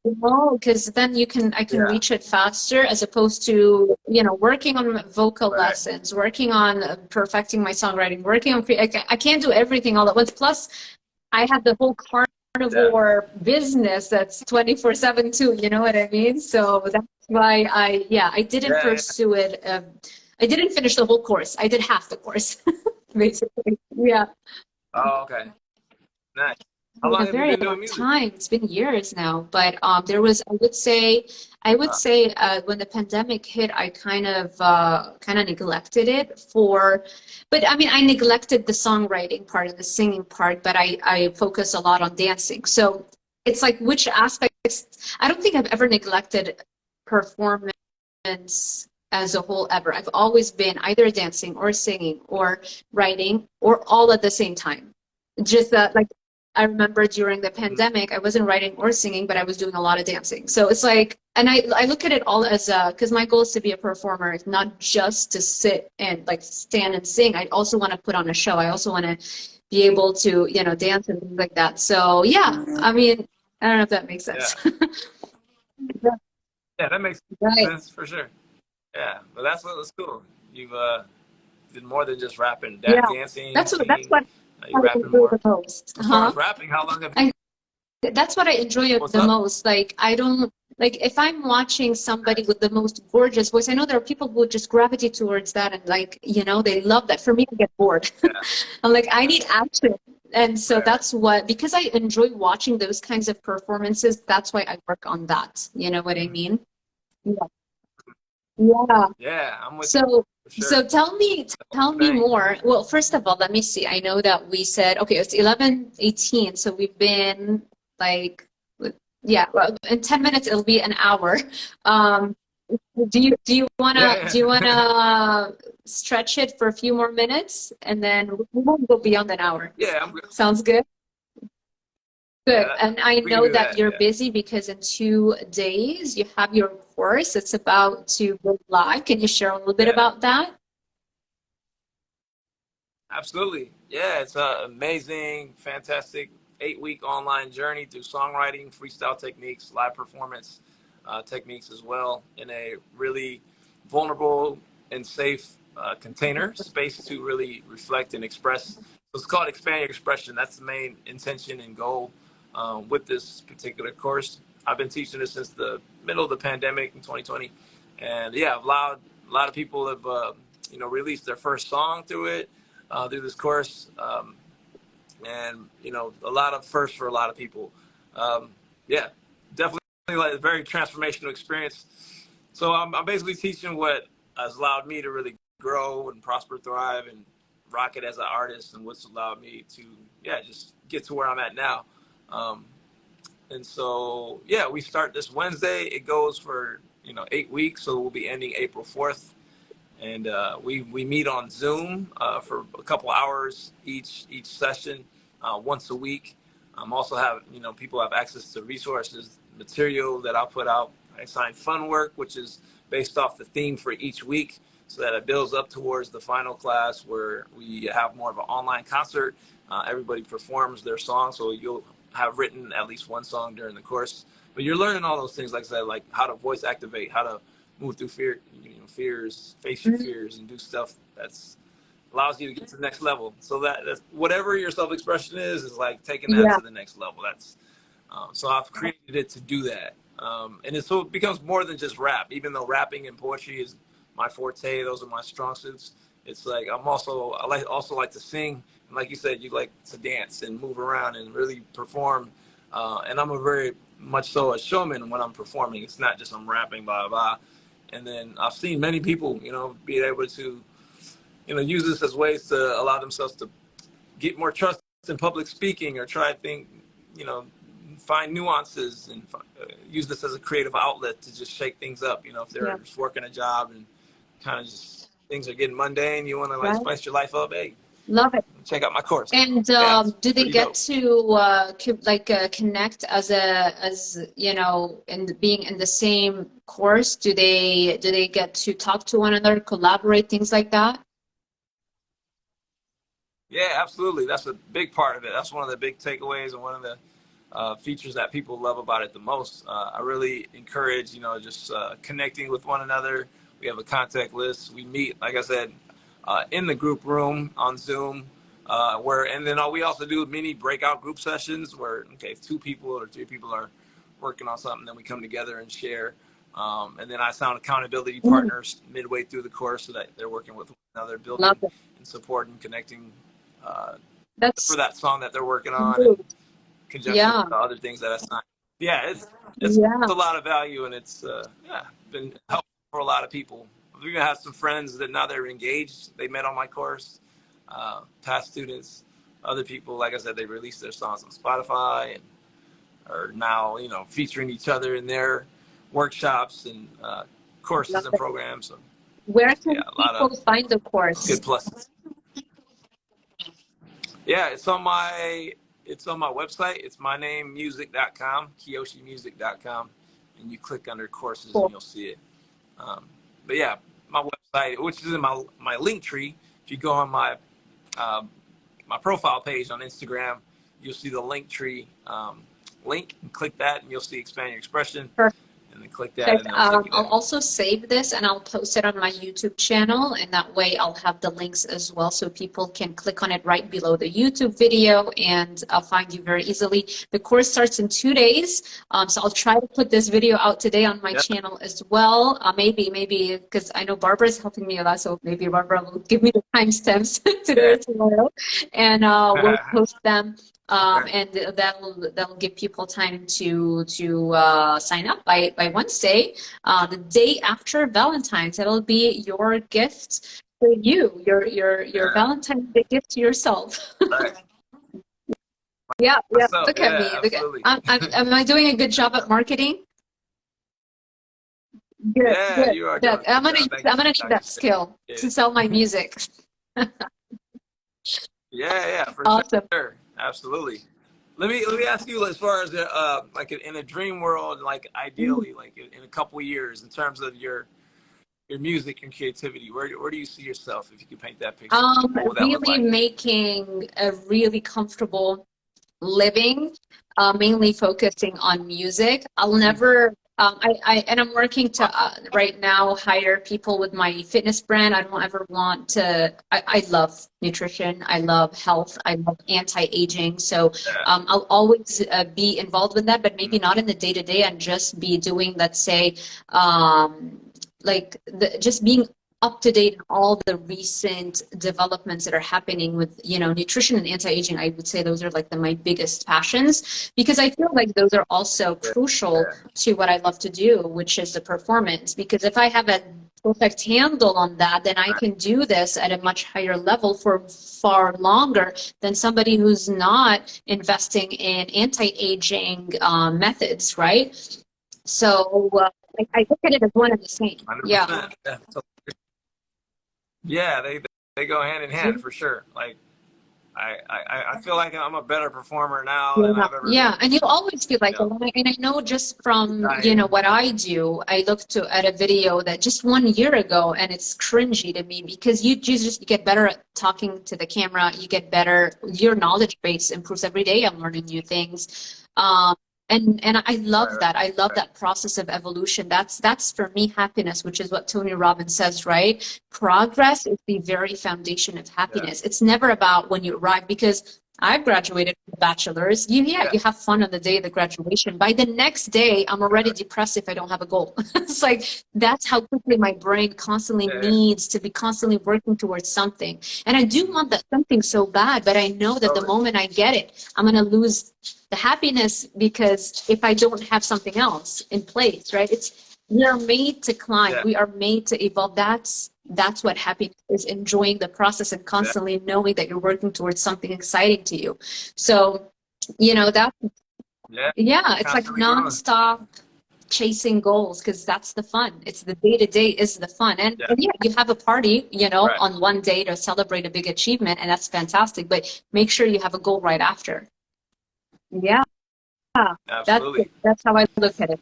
because then I can Yeah, reach it faster, as opposed to working on vocal right. lessons, working on perfecting my songwriting, working on I can't do everything all at once. Plus, I have the whole Yeah, carnivore business that's 24/7 too. You know what I mean? So that's why I didn't yeah, yeah. pursue it. I didn't finish the whole course. I did half the course. basically. Yeah. Oh, okay. Nice. How A long have you very been long doing music? time. It's been years now, but there was, I would Uh, say, when the pandemic hit, I kind of neglected it but I mean, I neglected the songwriting part and the singing part, but I focus a lot on dancing. So it's like which aspects. I don't think I've ever neglected performance as a whole ever. I've always been either dancing or singing or writing or all at the same time. Just that, like, I remember during the mm, pandemic, I wasn't writing or singing, but I was doing a lot of dancing. So it's like, and I look at it all as because my goal is to be a performer, it's not just to sit and like stand and sing. I also want to put on a show. I also want to be able to, dance and things like that. So yeah, I mean, I don't know if that makes yeah. sense. Yeah, that makes Right. sense for sure. Yeah, but that's cool. You've did more than just rapping, Yeah. dancing, That's singing. what You I rapping enjoy more. the most. As far Uh-huh. as rapping, how long have you? I That's what I enjoy What's the up? most. Like, I don't like if I'm watching somebody Nice. with the most gorgeous voice. I know there are people who just gravitate towards that and like, they love that. For me, I get bored. Yeah. I'm like, I need action. And so Right. Right. that's what, because I enjoy watching those kinds of performances, that's why I work on that. You know what I Mhm. mean? Yeah. Yeah. Yeah, I'm with you So, for so sure. tell me Bang. more. Well, first of all, let me see. I know that we said, okay, it's 11:18, so we've been like, yeah, well, in 10 minutes it'll be an hour. Um, do you Yeah, yeah. wanna stretch it for a few more minutes and then we won't go beyond an hour. Yeah, I'm good. Sounds good? Yeah, Good. And I we can know do that that. you're Yeah, busy because in 2 days you have your course. It's about to go live. Can you share a little bit yeah, about that? absolutely. Yeah, it's an amazing, fantastic 8-week online journey through songwriting, freestyle techniques, live performance techniques as well, in a really vulnerable and safe container space to really reflect and express. So it's called Expand Your Expression. That's the main intention and goal with this particular course. I've been teaching this since the middle of the pandemic in 2020, and yeah, a lot of people have released their first song through it, through this course, and a lot of firsts for a lot of people. Um, yeah, definitely like a very transformational experience. So I'm basically teaching what has allowed me to really grow and prosper, thrive, and rock it as an artist, and what's allowed me to just get to where I'm at now. Um, and so we start this Wednesday. It goes for 8 weeks, so we'll be ending April 4th, and we meet on Zoom for a couple hours each session, once a week. Also have people have access to resources, material that I'll put out. I assign fun work, which is based off the theme for each week, so that it builds up towards the final class where we have more of an online concert. Everybody performs their song, so you'll have written at least one song during the course. But you're learning all those things, like I said, like how to voice activate, how to move through fears, face your Mhm. fears, and do stuff that's allows you to get to the next level. So that's whatever your self-expression is like taking that Yeah. to the next level. That's so I've created it to do that, so it becomes more than just rap. Even though rapping and poetry is my forte, those are my strong suits. It's like I also like to sing, and like you said, you like to dance and move around and really perform. And I'm a very much so a showman when I'm performing. It's not just I'm rapping, blah blah. And then I've seen many people, be able to, use this as ways to allow themselves to get more trust in public speaking, or try to think, you know, find nuances, and use this as a creative outlet to just shake things up. If Yeah. they're just working a job and kind of just things are getting mundane, you want to like Right. spice your life up. Hey, Love it. check out my course. And Yeah, do it's they pretty get dope. to connect as in being in the same course? Do they get to talk to one another, collaborate, things like that? Yeah, absolutely. That's a big part of it. That's one of the big takeaways, and one of the features that people love about it the most. I really encourage, just connecting with one another. We have a contact list. We meet, like I said, in the group room on Zoom, and then we also do mini breakout group sessions where, okay, if 2 people or 3 people are working on something, then we come together and share. And then I found accountability Mm, partners midway through the course, so that they're working with one another, love building it. and support and connecting That's for that song that they're working on, good. and conjunction Yeah. with the other things that I signed. Yeah, it's Yeah. a lot of value, and it's yeah, been helpful for a lot of people. We even have some friends that now they're engaged. They met on my course, past students, other people. Like I said, they released their songs on Spotify and are now, you know, featuring each other in their workshops and courses Love and it. programs. So Where can yeah, a lot of people find the course? good pluses. Yeah, it's on my website. It's myname.music.com, KiyoshiMusic.com, and you click under courses and Cool. you'll see it. But yeah, my website, which is in my link tree. If you go on my my profile page on Instagram, you'll see the link tree link, and click that, and you'll see Expand Your Expression, and then click that, and it'll take you I'll there. also save this and I'll post it on my YouTube channel, and that way I'll have the links as well so people can click on it right below the YouTube video, and I'll find you very easily. The course starts in 2 days, so I'll try to put this video out today on my channel as well. Maybe because I know Barbara's helping me a lot, so maybe Barbara will give me the timestamps today or tomorrow, and we'll post them. And that'll give people time to sign up by Wednesday, the day after Valentine's. It'll be your gift for you, your Valentine's Day gift to yourself. Right. Yeah. Myself, Look at me. Look at, absolutely. am I doing a good job at marketing? Good. Yeah, you are doing Good. a I'm good gonna job. I'm gonna use that skill to sell my music. Yeah, for Awesome. sure. Absolutely. Let me ask you, as far as like in a dream world, like ideally, like in a couple of years, in terms of your music and creativity, where do you see yourself, if you could paint that picture? What would that look Really like? making a really comfortable living, mainly focusing on music. I'll never, and I'm working to right now hire people with my fitness brand. I don't ever want to, I love nutrition. I love health. I love anti-aging. So I'll always be involved with that, but maybe not in the day-to-day, and just be doing, let's say, like just being up to date on all the recent developments that are happening with, you know, nutrition and anti-aging. I would say those are like my biggest passions, because I feel like those are also crucial to what I love to do, which is the performance. Because if I have a perfect handle on that, then I can do this at a much higher level for far longer than somebody who's not investing in anti-aging methods, right? So I look at it as one and the same. 100%. Yeah, they go hand in hand for sure. Like I feel like I'm a better performer now than I've ever been. And you always feel like, and I know just from, you know, what I do, I looked at a video that just 1 year ago, and it's cringy to me, because you just get better at talking to the camera, you get better, your knowledge base improves every day. I'm learning new things. And I love that. I love that process of evolution. That's for me happiness, which is what Tony Robbins says, right? Progress is the very foundation of happiness. It's never about when you arrive, because I've graduated with a bachelor's. You have fun on the day of the graduation. By the next day, I'm already depressed if I don't have a goal. It's like, that's how quickly my brain constantly needs to be constantly working towards something. And I do want that something so bad, but I know that the moment I get it, I'm going to lose the happiness, because if I don't have something else in place, right? We are made to climb. We are made to evolve. That's what happiness is, enjoying the process and constantly knowing that you're working towards something exciting to you. So, you know, it's like nonstop chasing goals, because that's the fun. It's the day-to-day is the fun. And you have a party, you know, on one day to celebrate a big achievement, and that's fantastic, but make sure you have a goal right after. Absolutely. That's how I look at it.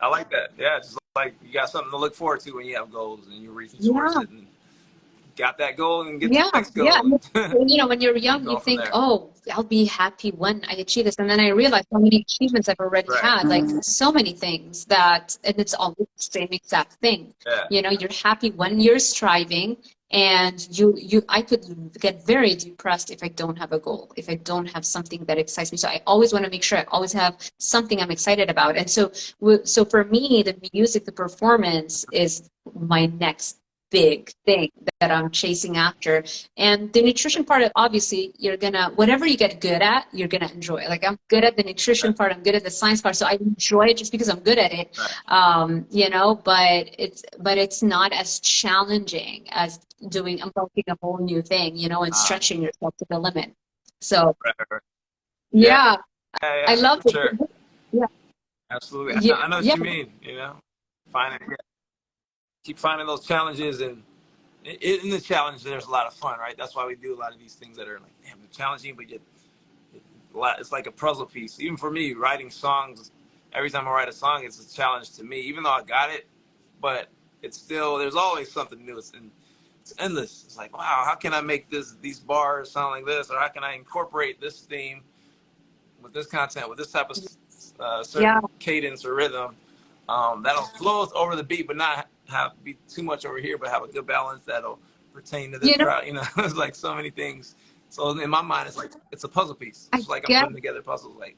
I like that. Yeah, just like you got something to look forward to when you have goals and you're reaching towards it, and got that goal and get the next goal. You know, when you're young, you think, oh, I'll be happy when I achieve this, and then I realize how many achievements I've already had, like so many things and it's always the same exact thing. You know, you're happy when you're striving. And I could get very depressed if I don't have a goal, if I don't have something that excites me. So I always want to make sure I always have something I'm excited about. And so for me, the music, the performance is my next big thing that I'm chasing after. And the nutrition part, obviously, you're gonna, whatever you get good at, you're gonna enjoy. Like, I'm good at the nutrition part, I'm good at the science part, so I enjoy it just because I'm good at it. You know, but it's not as challenging as doing, unlocking a whole new thing, you know, and stretching yourself to the limit. So yeah, I love for it. sure. Yeah. Absolutely. Yeah. I know what you mean, you know, keep finding those challenges, and in the challenge, there's a lot of fun, right? That's why we do a lot of these things that are like, damn, they're challenging, but yet it's like a puzzle piece. Even for me, writing songs, every time I write a song, it's a challenge to me, even though I got it, but it's still, there's always something new. It's endless. It's like, wow, how can I make these bars sound like this? Or how can I incorporate this theme with this content, with this type of certain cadence or rhythm that'll flow over the beat, but not be too much over here, but have a good balance that'll pertain to this crowd. You know, it's like so many things. So in my mind, it's like, it's a puzzle piece. It's like I'm putting together puzzles. Like,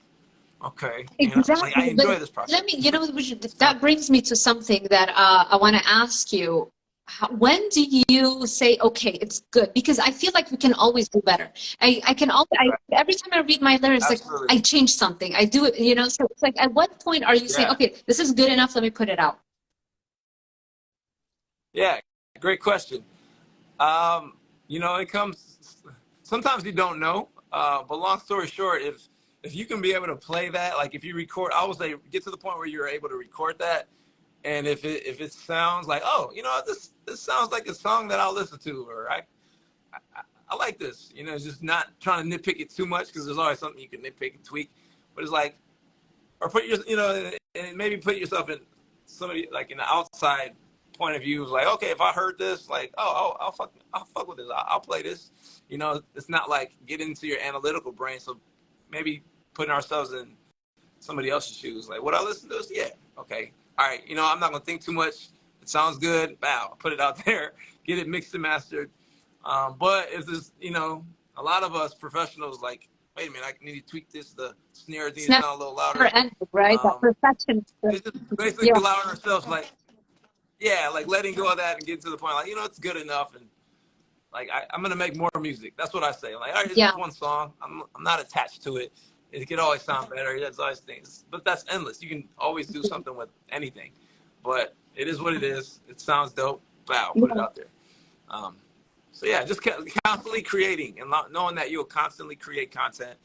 okay, you know, like, I enjoy this process. Let me, you know, that brings me to something that I want to ask you. When do you say, okay, it's good? Because I feel like we can always do better. I can always, every time I read my lyrics, like, I change something, I do it, you know, so it's like, at what point are you saying, okay, this is good enough, let me put it out? Yeah, great question. You know, it comes, sometimes you don't know, but long story short, if you can be able to play that, like if you record, I would say get to the point where you're able to record that. And if it sounds like, oh, you know, this sounds like a song that I'll listen to, or I like this, you know, it's just not trying to nitpick it too much, because there's always something you can nitpick and tweak, but it's like, or put your, you know, and maybe put yourself in somebody, like in the outside point of view, is like, okay, if I heard this, like, oh, I'll fuck with this, I'll play this, you know. It's not like get into your analytical brain. So maybe putting ourselves in somebody else's shoes, like, would I listen to this? Yeah, okay, all right, you know, I'm not gonna think too much. It sounds good, bow, put it out there, get it mixed and mastered. But if this, you know, a lot of us professionals, like, wait a minute, I need to tweak this, the snare needs to sound a little louder. Ended, right? That perfection. It's just basically allowing ourselves, like, like letting go of that and getting to the point, like, you know, it's good enough, and like I'm gonna make more music. That's what I say. Like, all right, it's just one song. I'm not attached to it. It could always sound better. There's always things, but that's endless. You can always do something with anything. But it is what it is. It sounds dope. Bow, put it out there. So yeah, just constantly creating, and knowing that you'll constantly create content,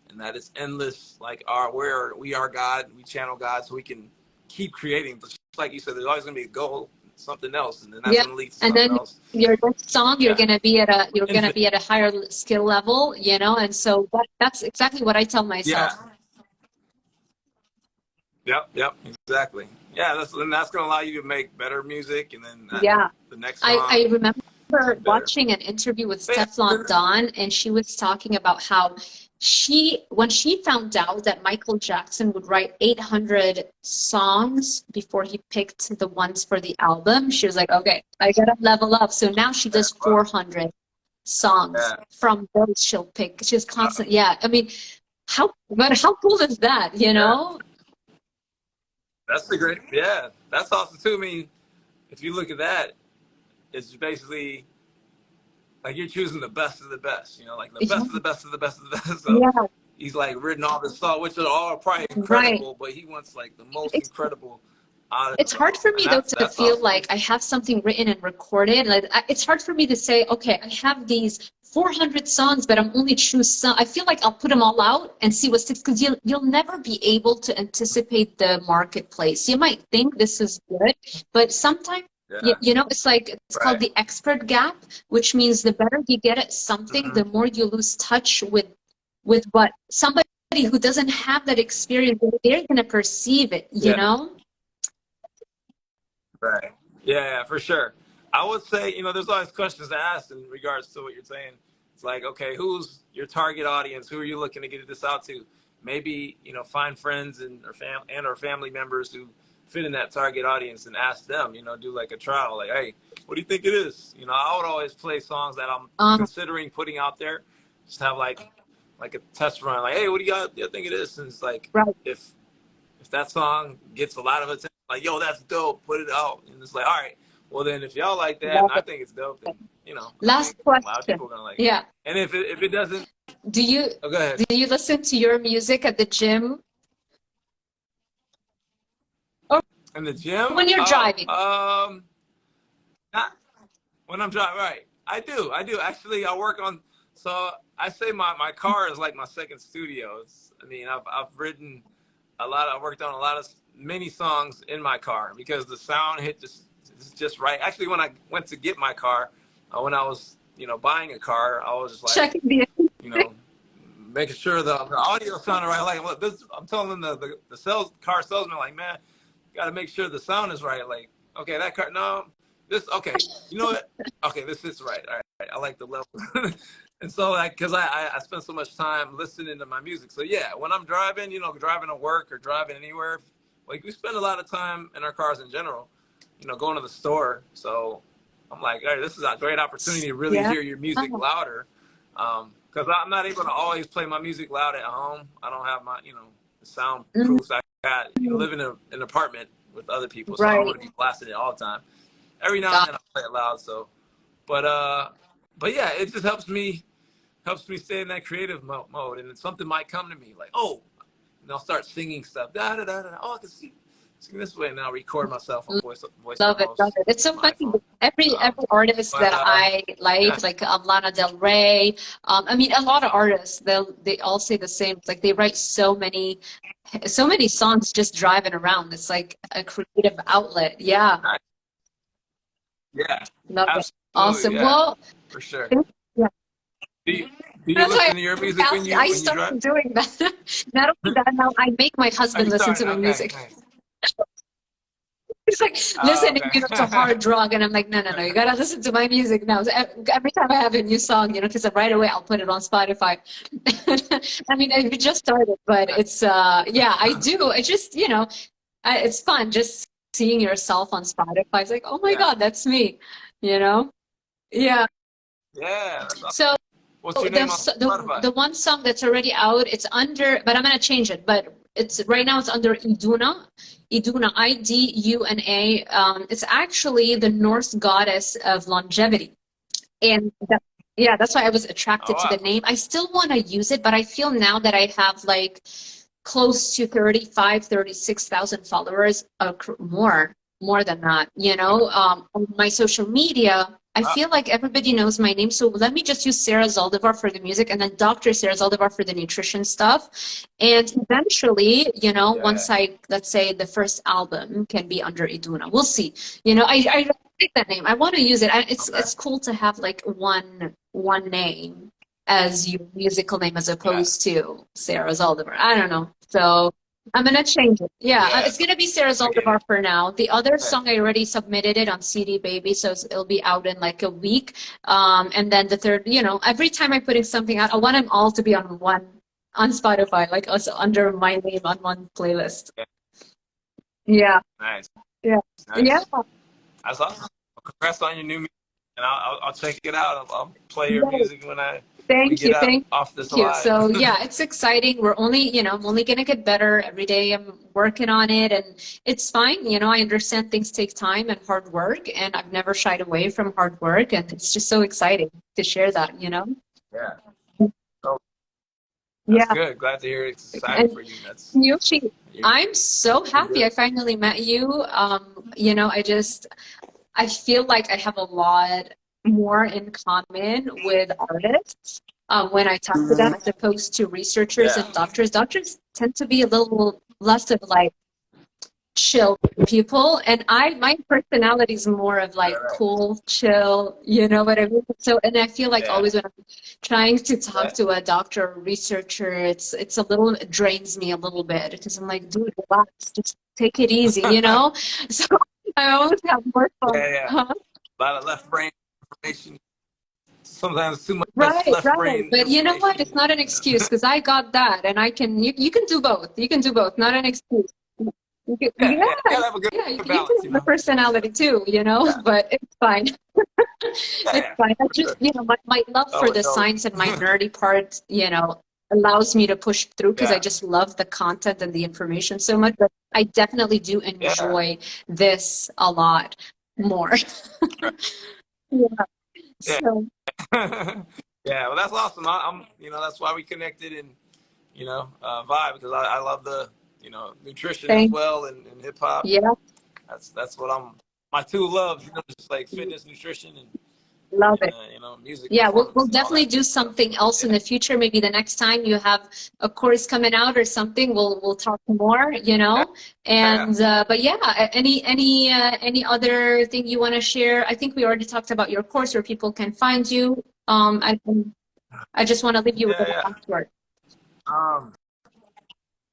and that it's endless. Like we are God. We channel God, so we can keep creating. But just like you said, there's always gonna be a goal, something else, and then that's gonna lead to something else. Your next song, you're gonna be at a higher skill level, you know. And so that's exactly what I tell myself. Yep, exactly. Yeah, that's gonna allow you to make better music, and then the next song. I remember watching an interview with Teflon Don, and she was talking about how when she found out that Michael Jackson would write 800 songs before he picked the ones for the album, she was like, okay, I gotta level up. So now she does 400 songs. From those she'll pick. She's constant. I mean, how cool is that, you know? That's a great, that's awesome too. I mean, if you look at that, it's basically like you're choosing the best of the best, you know, like the best of the best of the best of the best. So he's like written all this song, which are all probably incredible, but he wants like the most incredible. It's hard for me though to feel awesome. Like I have something written and recorded. Like it's hard for me to say, okay, I have these 400 songs, but I'm only choose some. I feel like I'll put them all out and see what sticks, because you'll never be able to anticipate the marketplace. You might think this is good, but sometimes you know, it's like it's called the expert gap, which means the better you get at something, the more you lose touch with what somebody who doesn't have that experience, they're going to perceive it, you know? Right. Yeah, for sure. I would say, you know, there's always questions to ask in regards to what you're saying. It's like, okay, who's your target audience? Who are you looking to get this out to? Maybe, you know, find friends or family members who fit in that target audience and ask them, you know, do like a trial, like, hey, what do you think it is? You know, I would always play songs that I'm considering putting out there. Just have like a test run, like, hey, what do you think it is? And it's like, if that song gets a lot of attention, like, yo, that's dope, put it out. And it's like, all right, Well, then if y'all like that, and Love I it. think it's dope, then you know, I Last think a lot of question. people are gonna like it. Yeah. And if it doesn't, Do you oh, go ahead. listen to your music at the gym or In the gym? when you're Oh, driving? not when I'm driving. Right, I do. Actually, I work on. So I say my car is like my second studio. I mean, I've written a lot. I worked on a lot of many songs in my car because the sound hit just right. Actually, when I went to get my car, when I was buying a car, I was just like Checking the you know making sure the audio sounded right. Like, look, this, I'm telling the car salesman, like, man, got to make sure the sound is right. Like, okay, that car, no, this, okay, you know what? Okay, this is right. All right, I like the level. And so, like, because I spend so much time listening to my music. So, yeah, when I'm driving, driving to work or driving anywhere, like, we spend a lot of time in our cars in general, going to the store. So, I'm like, all right, this is a great opportunity to really Yeah. hear your music louder. Because I'm not able to always play my music loud at home. I don't have my, the Mhm. soundproofs. I got, live in an apartment with other people, so I don't Right. want to be blasting it all the time. Every now and Got then I play it loud. So, but yeah, it just helps me stay in that creative mode, and then something might come to me like, oh, and I'll start singing stuff. Da da da da. Oh, I can sing this way, and I'll record myself on it. voice Love it, memos love it. It's so on my funny. iPhone. Every artist But that I yeah, like Lana Del Rey, I mean, a lot of artists, they all say the same. It's like they write so many songs just driving around. It's like a creative outlet. Yeah, yeah, love it. absolutely, Awesome. yeah, Well, for sure. yeah, Do you do you that's why listen to your music when I you drive? started doing that. Not only that, now I make my Oh, husband you listen to started. my Okay, music. nice. He's like Oh, listening, okay. to hard rock, and I'm like, no, no, no, you gotta listen to my music now. So every time I have a new song, because right away I'll put it on Spotify. I mean, I just started, but it's yeah, I do. It just, it's fun just seeing yourself on Spotify. It's like, oh my Yeah, God, that's me, you know? Yeah. yeah. That's awesome. So What's your name on Spotify? the one song that's already out, it's under, but I'm gonna change it. But it's right now it's under Iduna, Iduna, Iduna. It's actually the Norse goddess of longevity, and yeah, that's why I was Oh attracted to the wow. name. I still want to use it, but I feel now that I have like close to 36,000 followers, more than that, on my social media. I Uh, feel like everybody knows my name, so let me just use Sarah Zaldivar for the music and then Dr. Sarah Zaldivar for the nutrition stuff. And eventually, yeah. once let's say the first album can be under Iduna. We'll see. I like that name. I want to use it. It's Okay. it's cool to have like one name as your musical name as Yeah. opposed to Sarah Zaldivar. I don't know. So I'm gonna change it. Yeah, Yeah. it's gonna be Sarah I get it. Zaldivar for now. The other Yeah. song I already submitted it on CD Baby, so it'll be out in like a week. And then the third, every time I'm putting something out, I want them all to be on Spotify, like also under my name on one playlist. Yeah. Yeah, Nice. yeah, yeah, Nice. That's awesome. Well, congrats on your new music, and I'll check it out. I'll play your yeah. music when we Thank get you, out thank off this you. live. So yeah, it's exciting. I'm only gonna get better every day. I'm working on it, and it's fine. I understand things take time and hard work, and I've never shied away from hard work, and it's just so exciting to share that. Yeah. So that's Yeah, good. Glad to hear it's exciting and for you. That's Kiyoshi, you're I'm so doing happy I good. finally met you. I feel like I have a lot more in common with artists when I talk to them as opposed to researchers Yeah. and doctors. Doctors tend to be a little less of like chill people, and my personality is more of Right. like Right. cool, chill, you know what I mean? So, and I feel like Yeah. always when I'm trying to talk Yeah. to a doctor or researcher, it drains me a little bit because I'm like, dude, relax, just take it easy. So I always have more fun. Yeah. Yeah. Huh? A lot of left brain information. Sometimes too much Right, left right. brain But you know what? information. It's not an excuse because I got that and I can, you can do both. You can do both, not an excuse. Yeah. Yeah, Yeah. You gotta have a good yeah, you can balance, have a personality too, Yeah. but it's fine. Yeah. It's Yeah. fine. I For just, sure. my love for the Always. Always. science and my nerdy part, allows me to push through because I Yeah. just love the content and the information so much. But I definitely do Yeah. enjoy this a lot. more. Right. Yeah. Yeah. So Yeah. Well, that's awesome. I'm, you know, that's why we connected and, you know, vibe, because I love the, you know, nutrition as thank well, and hip hop. And yeah, that's what my two loves, you know, just like fitness, nutrition, love and it. you know, music Yeah, performance we'll and all definitely that do good stuff. something So else in yeah. the future. Maybe the next time you have a course coming out or something, we'll talk more, you Yeah. know. Yeah. And but yeah, any other thing you want to share? I think we already talked about your course where people can find you. I just want to leave you with Yeah. the Yeah. last word. Um,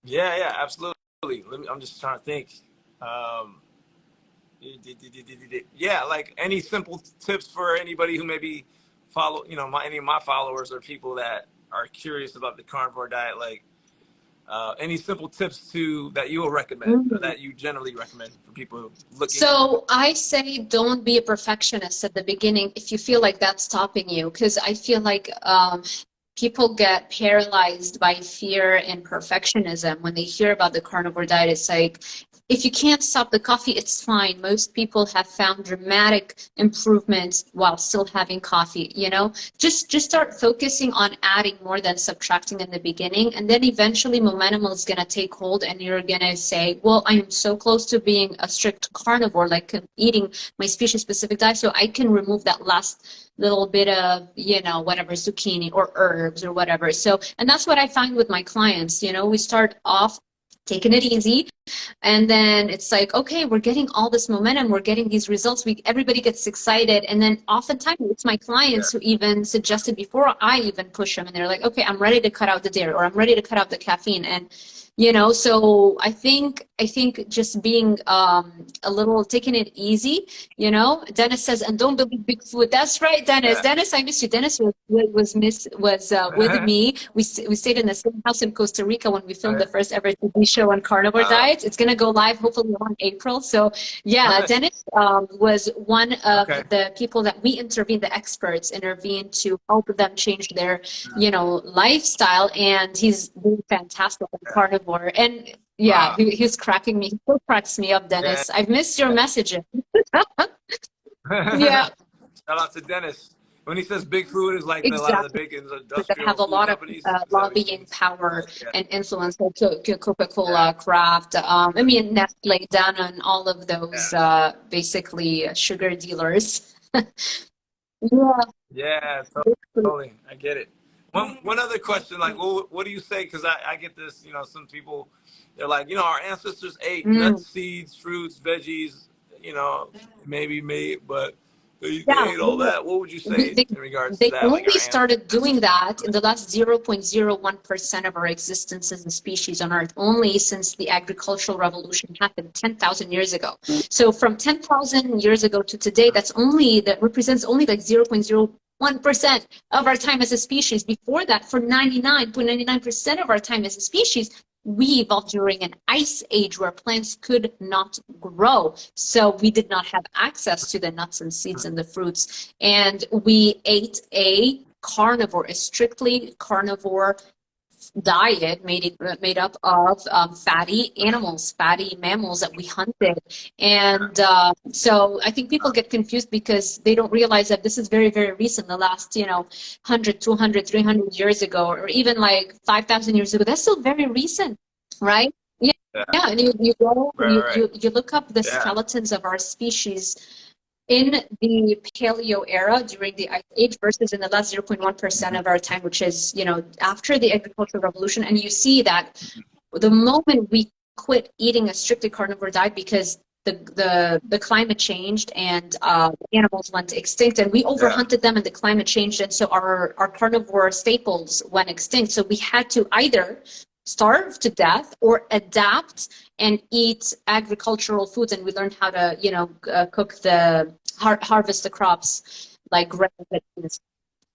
yeah. Yeah. Absolutely. I'm just trying to think. Um, yeah, like any simple tips for anybody who maybe follow, you know, any of my followers or people that are curious about the carnivore diet, like any simple tips that you will recommend or Mm. that you generally recommend for people looking. So I say don't be a perfectionist at the beginning if you feel like that's stopping you, because I feel like people get paralyzed by fear and perfectionism when they hear about the carnivore diet. It's like, if you can't stop the coffee, it's fine. Most people have found dramatic improvements while still having coffee, you know? Just start focusing on adding more than subtracting in the beginning, and then eventually momentum is going to take hold and you're going to say, well, I am so close to being a strict carnivore, like eating my species specific diet, so I can remove that last little bit of, you know, whatever, zucchini or herbs or whatever. So, and that's what I find with my clients. You know, we start off taking it easy, and then it's like, okay, we're getting all this momentum, we're getting these results, everybody gets excited, and then oftentimes it's my Yeah. clients who even suggested before I even push them, and they're like, okay, I'm ready to cut out the dairy, or I'm ready to cut out the caffeine. And you know, so I think just being a little, taking it easy, you know. Dennis says, and don't do big food. That's right, Dennis. Yeah. Dennis, I miss you. Dennis was with me. We stayed in the same house in Costa Rica when we filmed the first ever TV show on carnivore diets. It's gonna go live hopefully around April. So yeah, Nice. Dennis was one of Okay. the people that we intervened, the experts intervened to help them change their, you know, lifestyle, and he's doing fantastic on Yeah. carnivore. And yeah, he's cracking me. He still cracks me up, Yeah. Dennis. I've missed your messaging. Yeah, Shout out to Dennis. When he says big food is like a lot of the exactly. big That industrial have a food lot of companies. Is that what he lobbying means? power Nice. Yeah. and influence, like Yeah. Coca-Cola, Kraft, I mean, Nestle, Danone, all of those Yeah. basically sugar dealers. Yeah, Yeah. Totally. I get it. One other question, like, what do you say? Because I get this, you know, some people, they're like, you know, our ancestors ate mm. nuts, seeds, fruits, veggies, you know, maybe meat, but they Yeah, ate all that. What would you they, say they, in regards to they that? Like only our started doing ancestors? that in the last 0.01% of our existence as a species on Earth, only since the agricultural revolution happened 10,000 years ago. So from 10,000 years ago to today, that represents only like 0.01% of our time as a species. Before that, for 99.99% of our time as a species, we evolved during an ice age where plants could not grow. So we did not have access to the nuts and seeds and the fruits. And we ate a carnivore, a strictly carnivore diet made up of fatty animals, fatty mammals that we hunted. And so I think people get confused because they don't realize that this is very, very recent, the last, you know, 100, 200, 300 years ago, or even like 5,000 years ago. That's still very recent, right? Yeah, Yeah. yeah. And you go, Right. Right. you look up the Yeah. skeletons of our species in the Paleo era during the Ice Age versus in the last 0.1% of our time, which is, you know, after the agricultural revolution. And you see that the moment we quit eating a strictly carnivore diet because the climate changed and animals went extinct, and we Yeah. overhunted them and the climate changed, and so our carnivore staples went extinct. So we had to either starve to death or adapt and eat agricultural foods, and we learned how to, you know, cook harvest the crops like grains,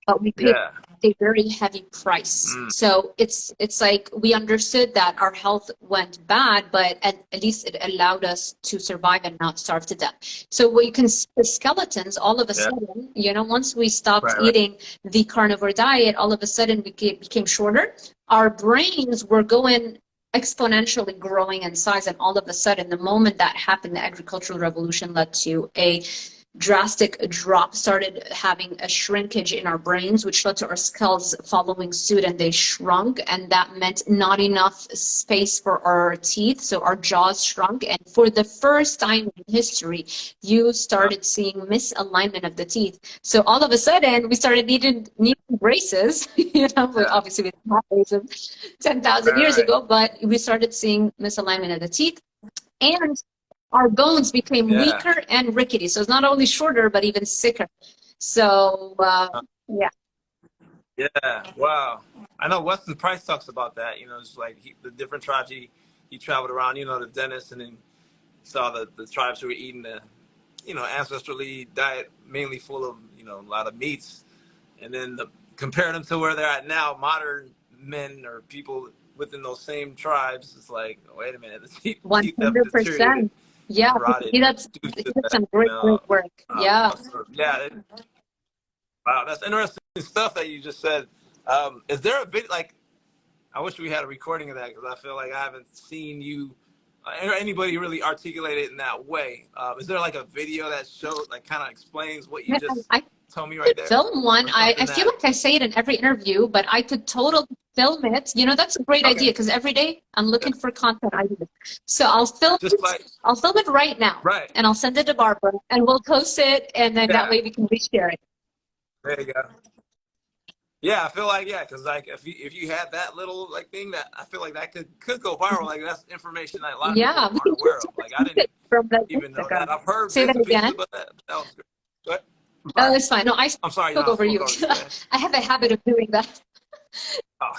but we paid Yeah. a very heavy price. So it's like we understood that our health went bad, but at least it allowed us to survive and not starve to death. So we can see the skeletons all of a sudden, you know, once we stopped Right. eating the carnivore diet, all of a sudden we became shorter. Our brains were going exponentially growing in size, and all of a sudden, the moment that happened, the agricultural revolution led to a drastic drop, started having a shrinkage in our brains, which led to our skulls following suit, and they shrunk, and that meant not enough space for our teeth, so our jaws shrunk, and for the first time in history, you started seeing misalignment of the teeth. So all of a sudden, we started needing braces, you know, obviously we didn't have braces 10,000 years ago, but we started seeing misalignment of the teeth, and our bones became weaker and rickety. So it's not only shorter, but even sicker. So, yeah. Yeah, wow. I know Weston Price talks about that. You know, it's like the different tribes he traveled around, you know, the dentist, and then saw the tribes who were eating the, you know, ancestrally diet mainly full of, you know, a lot of meats. And then comparing them to where they're at now, modern men or people within those same tribes, it's like, wait a minute, the teeth have deteriorated. 100%. Yeah, he does some great work. Yeah. Wow, that's interesting stuff that you just said. Is there a bit like? I wish we had a recording of that, because I feel like I haven't seen you or anybody really articulate it in that way. Is there like a video that showed, like, kind of explains what you just told me right there? Film one. I feel like I say it in every interview, but I could totally film it. You know, that's a great idea, because every day I'm looking for content ideas. So I'll film it right now, and I'll send it to Barbara, and we'll post it, and then that way we can reshare it. There you go. Yeah, I feel like, because like if you had that little like thing, that I feel like that could go viral. Like, that's information that a lot of people aren't aware of. Like, I didn't even know that. I've heard Say that again. but that was good. What? Oh, that's fine. No, I'm sorry. Spoke over you. I have a habit of doing that. Oh.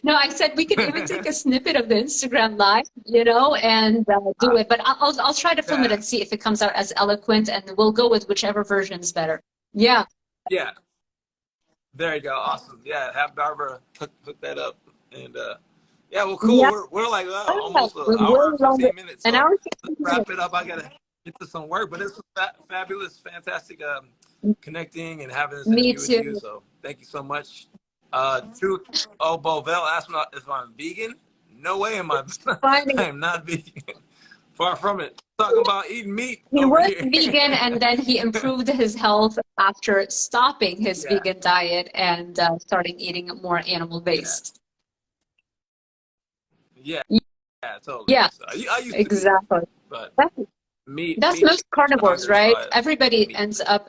No, I said we could even take a snippet of the Instagram live, you know, and do it. But I'll try to film it and see if it comes out as eloquent, and we'll go with whichever version is better. Yeah. Yeah. There you go. Awesome. Yeah, have Barbara hook that up. And yeah, well, cool. Yeah. We're like almost an hour and 15 minutes. So an hour let's wrap it up. I got to get to some work, but it's fabulous, fantastic connecting and having this interview with you. So thank you so much. Truth Bovell asked me if I'm vegan. No way am I. I am not vegan. Far from it. Talking about eating meat. He was vegan, and then he improved his health after stopping his vegan diet and starting eating more animal-based. Yeah, totally. Yeah, so I used to exactly. But meat. That's most carnivores, right? Everybody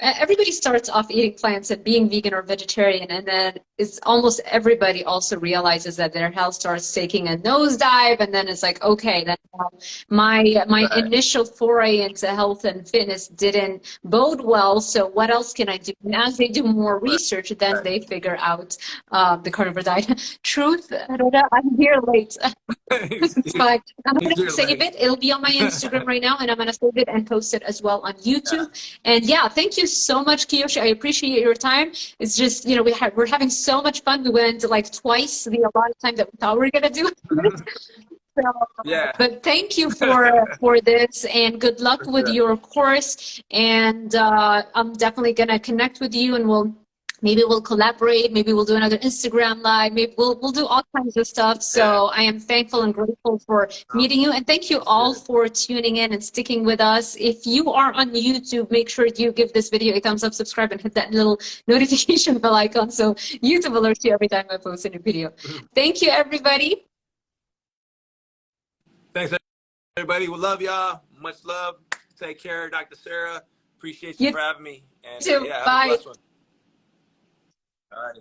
everybody starts off eating plants and being vegan or vegetarian, and then it's almost everybody also realizes that their health starts taking a nosedive, and then it's like, okay, then my initial foray into health and fitness didn't bode well, so what else can I do? And as they do more research, then they figure out the carnivore diet. Truth, I'm here late. It's fine. I'm going to save it. It'll be on my Instagram right now, and I'm going to save it and post it as well on YouTube. And yeah, thank you so much, Kiyoshi. I appreciate your time. It's just, you know, we're having so much fun. We went like twice the amount of time that we thought we were going to do. So, but thank you for this, and good luck with your course. And I'm definitely going to connect with you, and maybe we'll collaborate. Maybe we'll do another Instagram live. Maybe we'll do all kinds of stuff. So I am thankful and grateful for meeting you. And thank you all for tuning in and sticking with us. If you are on YouTube, make sure you give this video a thumbs up, subscribe, and hit that little notification bell icon so YouTube alerts you every time I post a new video. Thank you, everybody. Thanks, everybody. We love y'all. Much love. Take care, Dr. Sarah. Appreciate you for having me. And have a blessed one. All right.